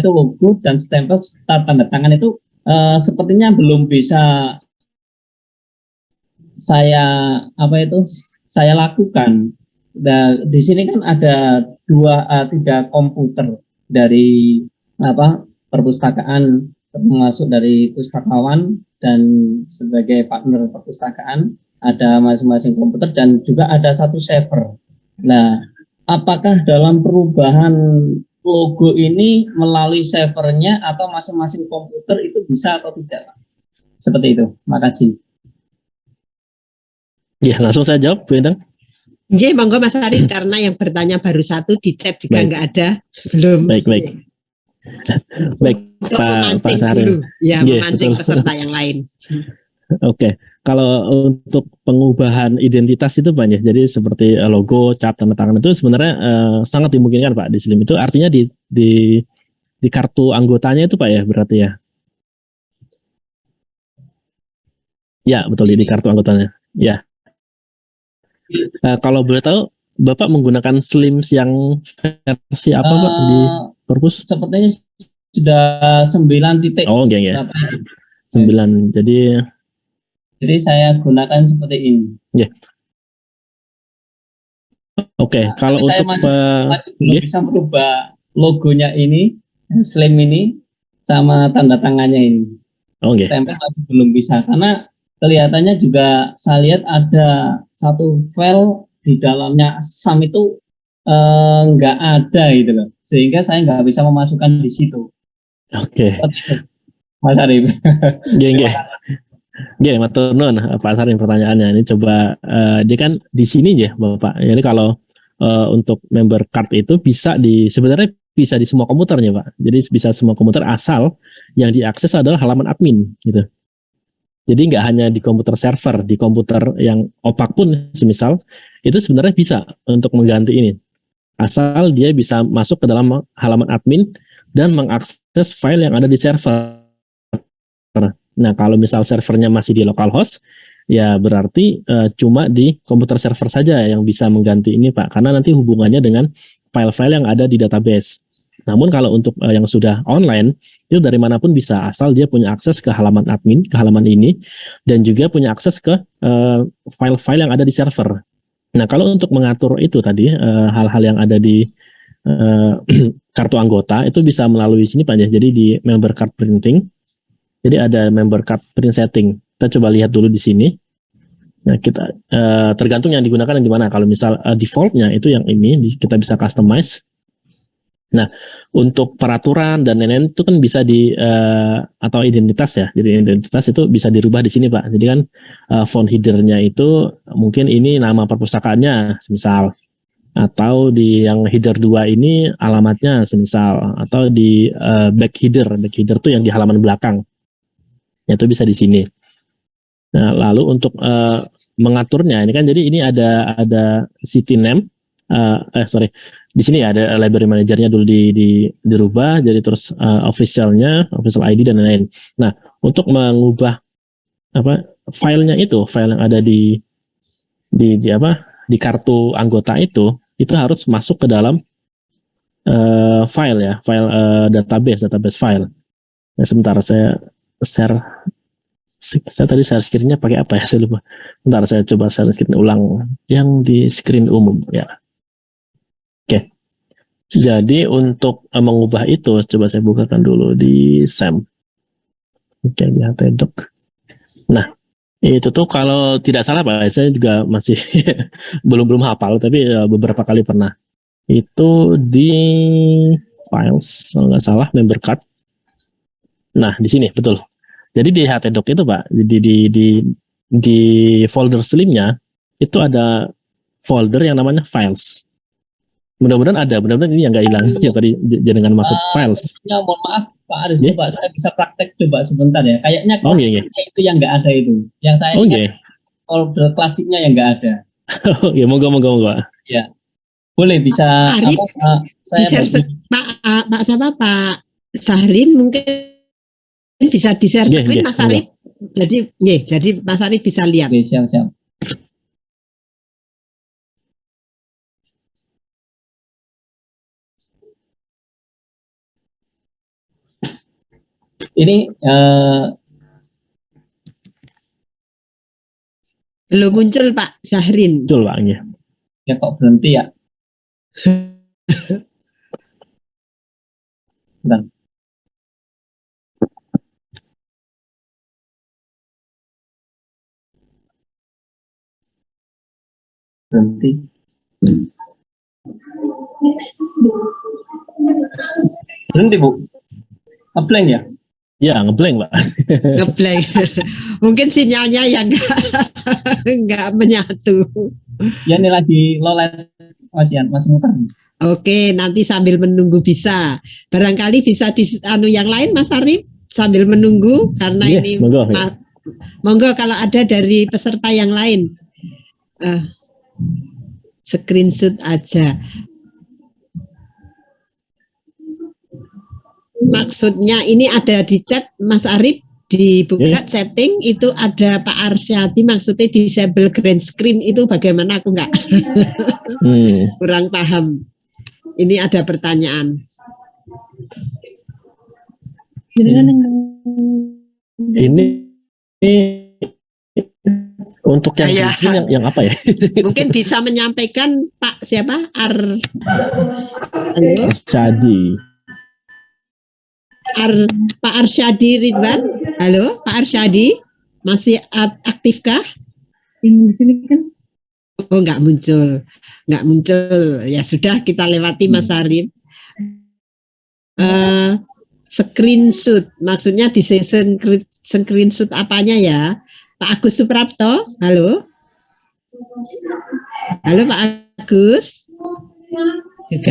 logo dan stempel tanda tangan itu sepertinya belum bisa saya lakukan. Nah, di sini kan ada 3 komputer dari perpustakaan, termasuk dari pustakawan dan sebagai partner perpustakaan, ada masing-masing komputer dan juga ada 1 server. Nah, apakah dalam perubahan logo ini melalui servernya atau masing-masing komputer itu bisa atau tidak, Pak? Seperti itu. Makasih. Ya, langsung saya jawab, Bu Endang. Nggih, monggo Mas Arif, karena yang bertanya baru satu di chat juga Baik. nggak ada. Belum. Baik. Baik, Untuk Pak memancing Sahril. dulu. Ya, Iya, memancing betul. peserta yang lain. Oke, kalau untuk pengubahan identitas itu banyak. Jadi seperti logo, cap, tanda tangan itu sebenarnya sangat dimungkinkan Pak di Slim itu. Artinya di kartu anggotanya itu Pak ya berarti ya. Ya betul di kartu anggotanya. Ya. Kalau boleh tahu Bapak menggunakan Slims yang versi apa Pak di Corpus? Sepertinya sudah 9 titik. Oh enggak ya. berapa ini? 9. Jadi saya gunakan seperti ini. Ya. Oke, kalau Tapi saya untuk masih belum bisa merubah logonya ini, Slim ini, sama tanda tangannya ini. oke. Tempel masih belum bisa karena kelihatannya juga saya lihat ada satu file di dalamnya SAM itu nggak ada gitu loh, sehingga saya nggak bisa memasukkan di situ. Oke. Seperti itu, Mas Arif. Nggih. Oke, matur nuwun Pak Sarin pertanyaannya. Ini coba dia kan di sini ya Bapak. Jadi kalau untuk member card itu sebenarnya bisa di semua komputernya Pak. Jadi bisa semua komputer asal yang diakses adalah halaman admin gitu. Jadi nggak hanya di komputer server, di komputer yang opak pun semisal itu sebenarnya bisa untuk mengganti ini. Asal dia bisa masuk ke dalam halaman admin dan mengakses file yang ada di server. Nah, kalau misal servernya masih di localhost, ya berarti cuma di komputer server saja yang bisa mengganti ini, Pak. Karena nanti hubungannya dengan file-file yang ada di database. Namun kalau untuk yang sudah online, itu dari manapun bisa, asal dia punya akses ke halaman admin, ke halaman ini, dan juga punya akses ke file-file yang ada di server. Nah, kalau untuk mengatur itu tadi, hal-hal yang ada di kartu anggota, itu bisa melalui sini, Pak. Ya. Jadi di member card printing, jadi ada member card print setting. Kita coba lihat dulu di sini. Nah, kita tergantung yang digunakan yang di mana. Kalau misal defaultnya itu yang ini, kita bisa customize. Nah, untuk peraturan dan lain-lain itu kan bisa atau identitas ya. Jadi identitas itu bisa dirubah di sini Pak. Jadi kan font header-nya itu mungkin ini nama perpustakaannya, semisal. Atau di yang header 2 ini alamatnya, semisal. Atau di back header itu yang di halaman belakang. Itu bisa di sini. Nah, lalu untuk mengaturnya ini kan jadi ini ada city name, di sini ada library manajernya dulu dirubah jadi terus official ID dan lain-lain. Nah, untuk mengubah filenya itu, file yang ada di kartu anggota itu harus masuk ke dalam file database file. Nah, sebentar saya share. Saya tadi share screen-nya pakai apa ya? Saya lupa. Bentar saya coba share screen ulang yang di screen umum ya. Oke. Jadi untuk mengubah itu coba saya bukakan dulu di SAM. Oke, di HTDoc. Nah, itu tuh kalau tidak salah Pak, saya juga masih belum hafal tapi beberapa kali pernah. Itu di files kalau nggak salah member card. Nah, di sini betul. Jadi di HTDoc itu Pak, di folder Slim-nya itu ada folder yang namanya files. Mudah-mudahan ini yang nggak hilang yang tadi dengan maksud files. Sebenarnya mohon maaf Pak Arif, Yeah. coba saya bisa praktek coba sebentar ya. Kayaknya klasiknya itu yang nggak ada itu. Yang saya ingat folder klasiknya yang nggak ada. Ya moga. Ya, boleh bisa. Arif, Pak siapa Pak Sahrin mungkin bisa di share screen Mas Arif. Jadi Mas Arif bisa lihat. Oke, siap. Ini belum muncul Pak Sahrin. Muncul Pak ya. Ya kok berhenti ya? Bentar. Berhenti. Berhenti Bu. Ngeblank ya? Ya, ngeblank, Pak. Ngeblank. Mungkin sinyalnya yang nggak menyatu. Ya ini lagi low light Mas Ian, masih muter. Oke, nanti sambil menunggu bisa. Barangkali bisa di yang lain Mas Arif sambil menunggu karena Iya, ini monggo. monggo kalau ada dari peserta yang lain. Screenshot aja. Maksudnya ini ada di chat Mas Arif dibuka setting itu ada Pak Arsyadi maksudnya disable green screen itu bagaimana aku nggak kurang paham. Ini ada pertanyaan. Ini untuk yang yang apa ya? Mungkin bisa menyampaikan Pak siapa? Arsyadi. Pak Arsyadi Ridwan. Halo, Pak Arsyadi. Masih aktifkah? Yang di sini kan? Oh, nggak muncul. Ya sudah kita lewati Mas Arif. Screenshot. Maksudnya di screenshot apanya ya? Pak Agus Suprapto. Halo. Halo Pak Agus. Juga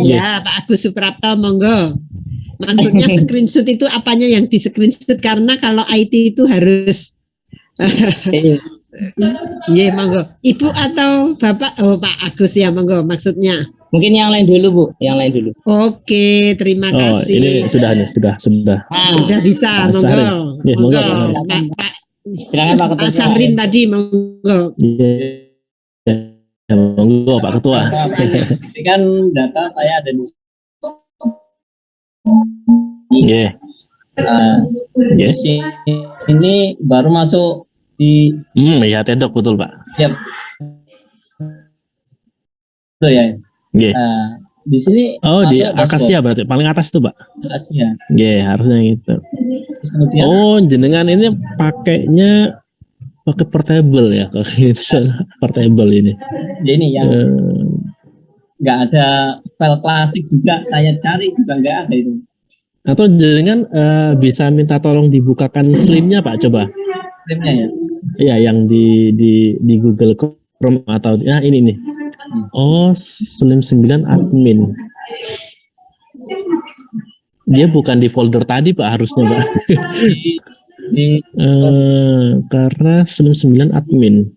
ya Pak Agus Suprapto monggo. Maksudnya screenshot itu apanya yang di screenshot karena kalau IT itu harus ya monggo. Ibu atau Bapak? Oh Pak Agus ya monggo maksudnya. Mungkin yang lain dulu Bu, yang lain dulu. Oke, terima kasih. Ini sudah nih, sudah. Sudah bisa, monggo. Ya, monggo. Pak Silakan Pak Ketua. Pak Sahrin tadi monggo. Ya, monggo Pak Ketua. Ini kan data saya ada di ini baru masuk di ya Tedok betul Pak. Yep. Betul ya. Di sini di Akasia berarti paling atas tuh Pak. Akasia. Harusnya gitu. Kemudian, jenengan ini pakainya pakai portable ya, portable ini. Ya ini yang nggak ada file klasik juga saya cari juga nggak ada itu. Atau jenengan bisa minta tolong dibukakan slimnya Pak, coba. Slimnya ya? Iya, yang di Google Chrome atau ini nih. Slim 9 admin. Dia bukan di folder tadi Pak harusnya Pak. Karena Slim 9 admin.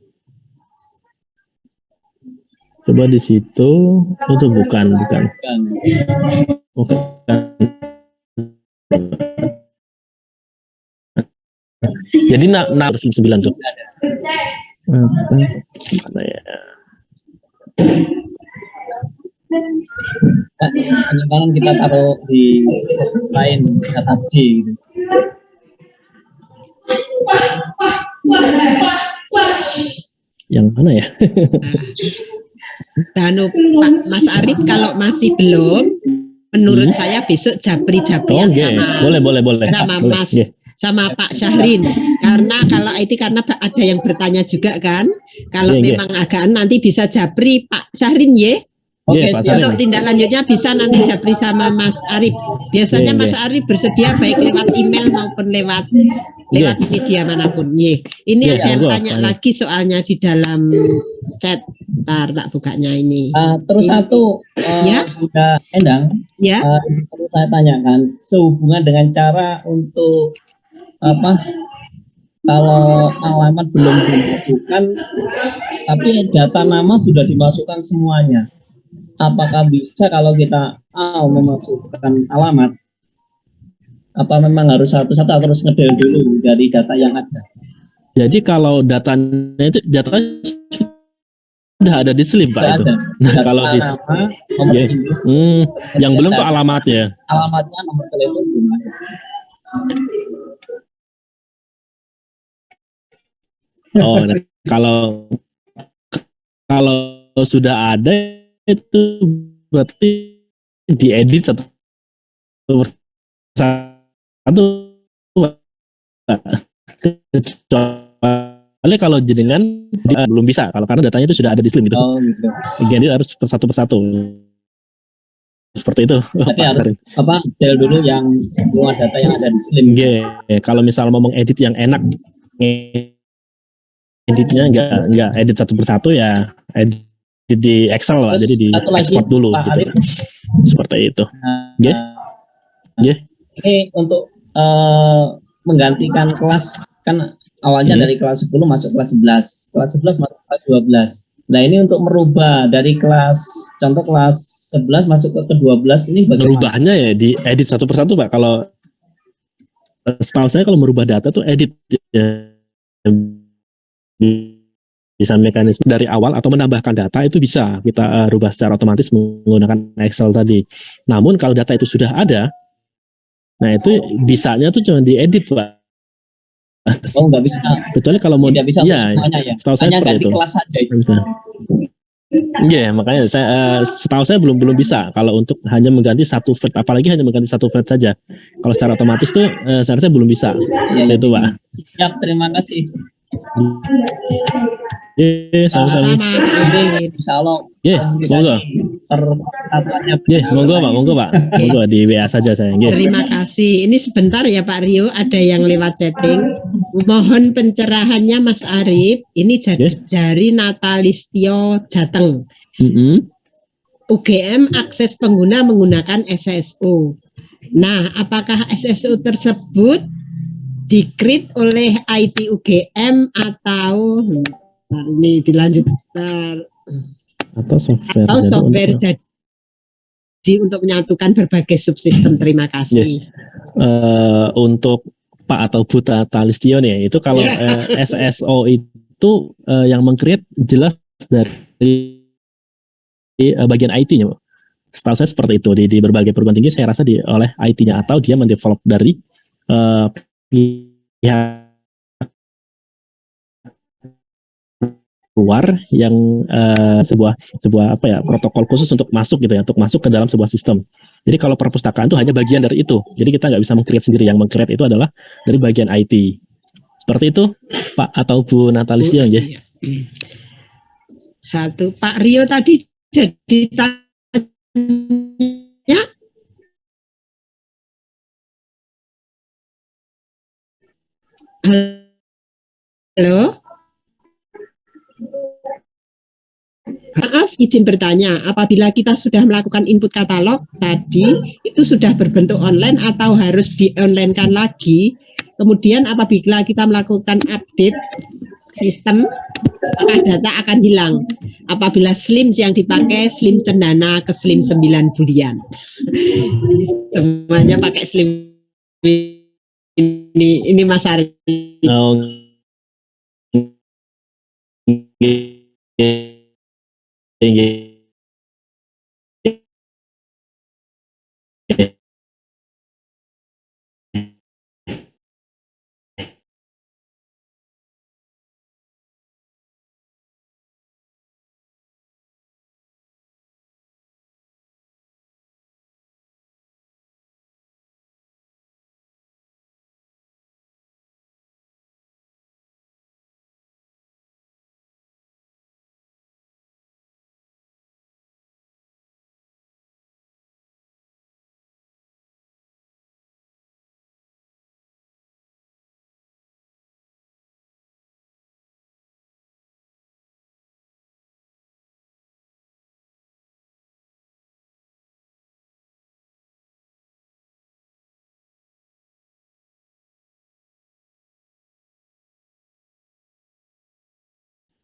Coba di situ itu bukan. Jadi Slim 9 tuh. Mana ya? Penyimpanan kita taruh di lain kata D gitu. Yang mana ya? Pak Mas Arif kalau masih belum, menurut saya besok japri-japrian sama Pak Syahrin karena kalau IT karena ada yang bertanya juga kan kalau memang agak nanti bisa japri Pak Syahrin untuk tindak lanjutnya bisa nanti japri sama Mas Arif biasanya Mas Arif bersedia baik lewat email maupun lewat media manapun ini ada yang tanya lagi soalnya di dalam chat tak bukanya ini terus satu sudah Endang perlu saya tanyakan sehubungan dengan cara untuk kalau alamat belum dimasukkan tapi data nama sudah dimasukkan semuanya, apakah bisa kalau kita memasukkan alamat apa memang harus satu-satu harus ngedel dulu dari data yang ada? Jadi kalau datanya itu sudah ada di Slim Pak itu. Nah, kalau di yang belum tuh alamatnya. Alamatnya nomor telepon belum. Nah, kalau sudah ada itu berarti diedit satu kecuali kalau jenengan belum bisa kalau karena datanya itu sudah ada di Slim itu. Jadi harus satu persatu. seperti itu. Berarti Pak harus Sarin. del dulu yang semua data yang ada di Slim. Kalau misal mau mengedit yang enak, editnya nggak edit satu persatu ya, edit di Excel lah, Terus jadi di satu lagi, export dulu Pak gitu. Arif. Seperti itu. Nggih. Nggih. Ini untuk menggantikan kelas, kan awalnya dari kelas 10 masuk kelas 11, kelas 11 masuk kelas 12. Nah ini untuk merubah dari contoh kelas 11 masuk ke 12 ini bagaimana? Merubahnya ya di edit satu persatu Pak. Kalau setahu saya kalau merubah data tuh edit ya, bisa mekanisme dari awal atau menambahkan data itu bisa kita rubah secara otomatis menggunakan Excel tadi. Namun kalau data itu sudah ada, nah itu bisanya tuh cuma diedit Pak. Oh nggak bisa. Kecuali kalau mau Tidak bisa untuk ya, semuanya ya. setahu saya Hanya seperti ganti itu. kelas saja itu. Nggak bisa. Iya, makanya saya setahu saya belum bisa kalau untuk hanya mengganti satu field, apalagi hanya mengganti satu field saja. Kalau secara otomatis tuh seharusnya belum bisa. Ya, Itu Pak. Siap, terima kasih. Sama-sama. Sama Pak Arif. Insya Allah. Monggo. Persatuannya. Monggo Pak. Monggo di WA saja saya. Terima kasih. Ini sebentar ya Pak Rio, ada yang lewat chatting. Mohon pencerahannya Mas Arif. Ini jari Natalistio Jateng. UGM akses pengguna menggunakan SSO. Nah, apakah SSO tersebut di-create oleh IT UGM atau ini dilanjutkan atau software jadi untuk menyatukan berbagai subsistem. Terima kasih. Untuk Pak atau Bu Natalistio nih, itu kalau SSO itu yang meng-create jelas dari bagian IT-nya. Setahu saya seperti itu di berbagai perguruan tinggi saya rasa oleh IT-nya atau dia mendevelop dari pihak luar yang sebuah apa ya protokol khusus untuk masuk gitu ya, untuk masuk ke dalam sebuah sistem. Jadi kalau perpustakaan itu hanya bagian dari itu. Jadi kita nggak bisa meng-create sendiri, yang meng-create itu adalah dari bagian IT. Seperti itu Pak atau Bu Natalistio ya. Satu Pak Rio tadi jadi tanya. Halo. Maaf, izin bertanya, apabila kita sudah melakukan input katalog tadi, itu sudah berbentuk online atau harus di-online-kan lagi? Kemudian apabila kita melakukan update sistem, maka data akan hilang. Apabila Slim yang dipakai Slim Cendana ke Slim 9 bulian. Semuanya pakai Slim ini Mas Ari.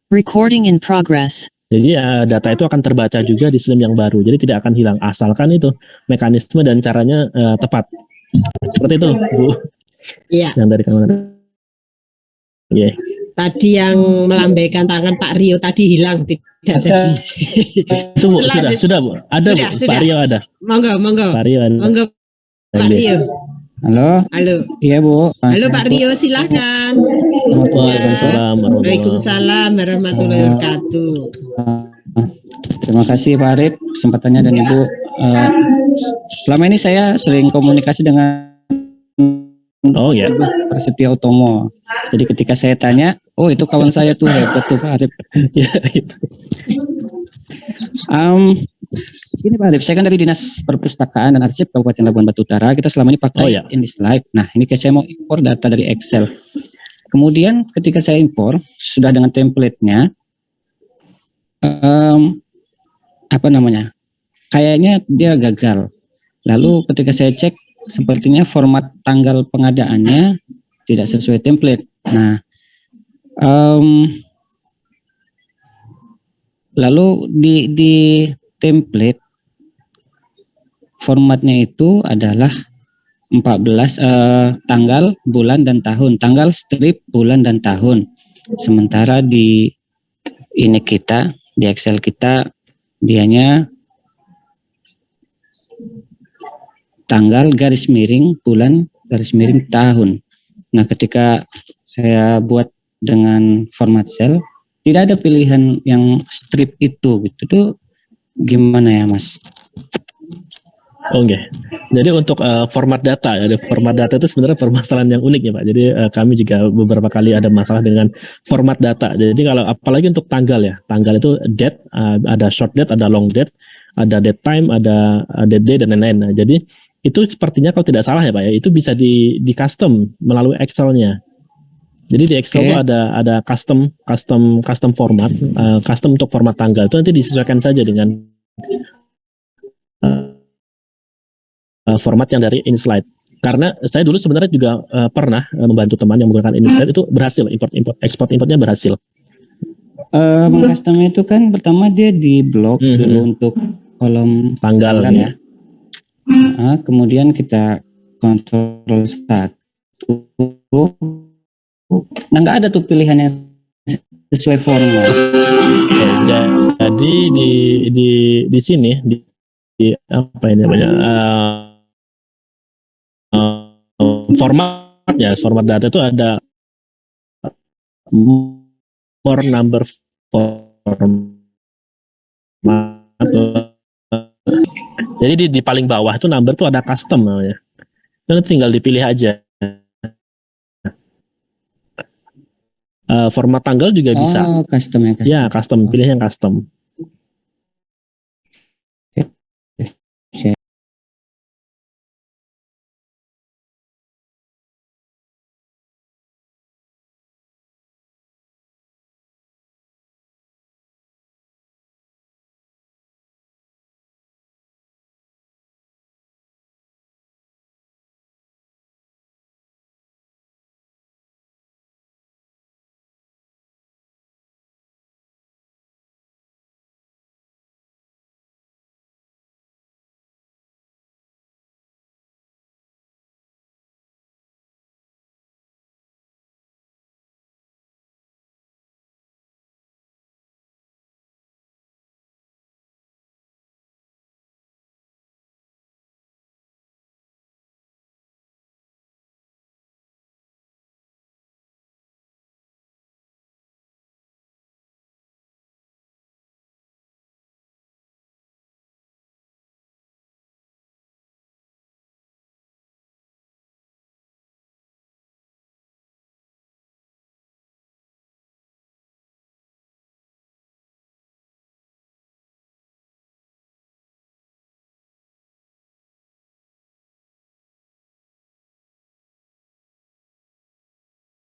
Recording in progress. Jadi data itu akan terbaca juga di Slim yang baru. Jadi tidak akan hilang asalkan itu mekanisme dan caranya tepat. Seperti itu, Bu. Iya. Yang dari kamu. Yeah. Tadi yang melambaikan tangan Pak Rio tadi hilang, tidak jadi. Itu Bu, sudah Bu. Ada sudah, Bu, Pak Rio ada. Monggo. Pak Rio ada. Monggo Pak Rio. Halo. Iya Bu. Halo Pak Rio, silakan. Waalaikumsalam warahmatullahi wabarakatuh. Terima kasih Pak Arif kesempatannya dan Ibu. Selama ini saya sering komunikasi dengan Pak Setia Utomo. Jadi ketika saya tanya, oh itu kawan saya tuh hebat tuh Pak Arif. Ini Pak Arif, saya kan dari Dinas Perpustakaan dan Arsip Kabupaten Labuan Batu Utara. Kita selama ini pakai Oh, ya. InDesign. Nah, ini saya mau impor data dari Excel. Kemudian ketika saya impor, sudah dengan template-nya, kayaknya dia gagal. Lalu ketika saya cek, sepertinya format tanggal pengadaannya tidak sesuai template. Nah, lalu di template formatnya itu adalah 14 tanggal, bulan dan tahun. Tanggal, strip, bulan dan tahun. Sementara di ini kita di Excel kita dianya tanggal garis miring, bulan garis miring, tahun. Nah, ketika saya buat dengan format cell, tidak ada pilihan yang strip itu gitu tuh, gimana ya Mas? Oke. Jadi untuk format data, ya, format data itu sebenarnya permasalahan yang unik ya Pak. Jadi kami juga beberapa kali ada masalah dengan format data. Jadi kalau apalagi untuk tanggal ya, tanggal itu date, ada short date, ada long date, ada date time, ada date day dan lain-lain. Nah, jadi itu sepertinya kalau tidak salah ya Pak ya, itu bisa di custom melalui Excel-nya. Jadi di Excel itu ada custom format, custom untuk format tanggal itu nanti disesuaikan saja dengan format yang dari InSlide. Karena saya dulu sebenarnya juga pernah membantu teman yang menggunakan InSlide, itu berhasil, ekspor-importnya berhasil. Custom itu kan pertama dia di blok dulu untuk kolom tanggal ya. Nah, kemudian kita kontrol 1. Nah, nggak ada tuh pilihan yang sesuai format. Jadi di sini di apa ini namanya format data itu ada more number format. Jadi di paling bawah itu number itu ada custom namanya. Itu tinggal dipilih aja. Format tanggal juga bisa. Custom ya, custom. Ya, custom, pilih yang custom.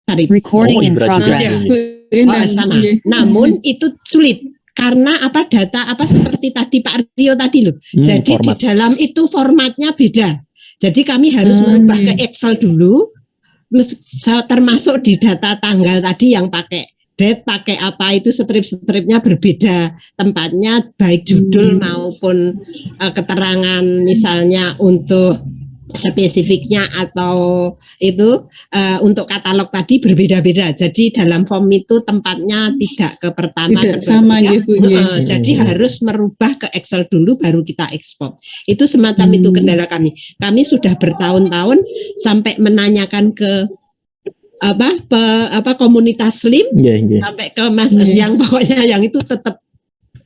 Recording in progress. Sama. Namun itu sulit karena data seperti tadi Pak Rio tadi loh. Jadi format. Di dalam itu formatnya beda. Jadi kami harus merubah ke Excel dulu, termasuk di data tanggal tadi yang pakai date, pakai apa itu strip-stripnya berbeda tempatnya, baik judul maupun keterangan misalnya untuk spesifiknya atau itu untuk katalog tadi berbeda-beda. Jadi dalam form itu tempatnya tidak ke pertama, tidak sama ya. Jadi harus merubah ke Excel dulu baru kita ekspor. Itu semacam itu kendala kami. Kami sudah bertahun-tahun sampai menanyakan ke komunitas Slim, sampai ke Mas yang pokoknya yang itu tetap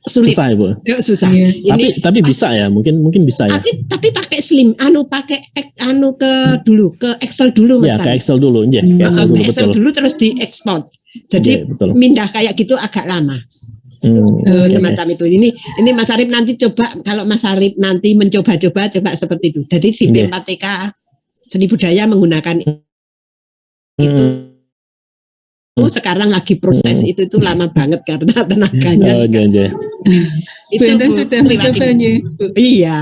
sulit. Susah Ibu. Susah. Ini, tapi bisa ya, mungkin bisa ya. Tapi pakai Slim, pakai ke Excel dulu Mas. Ya, ke Excel dulu, ke Excel dulu terus diekspor. Jadi pindah kayak gitu agak lama. Oke. Semacam itu. Ini Mas Arif nanti coba, kalau Mas Arif nanti mencoba-coba coba seperti itu. Jadi di Oke. P4TK seni budaya menggunakan itu. Sekarang lagi proses itu lama banget karena tenaganya Oh, juga. jangan. Itu Bu, Sudah terima kasih. mencobanya, Bu. Iya.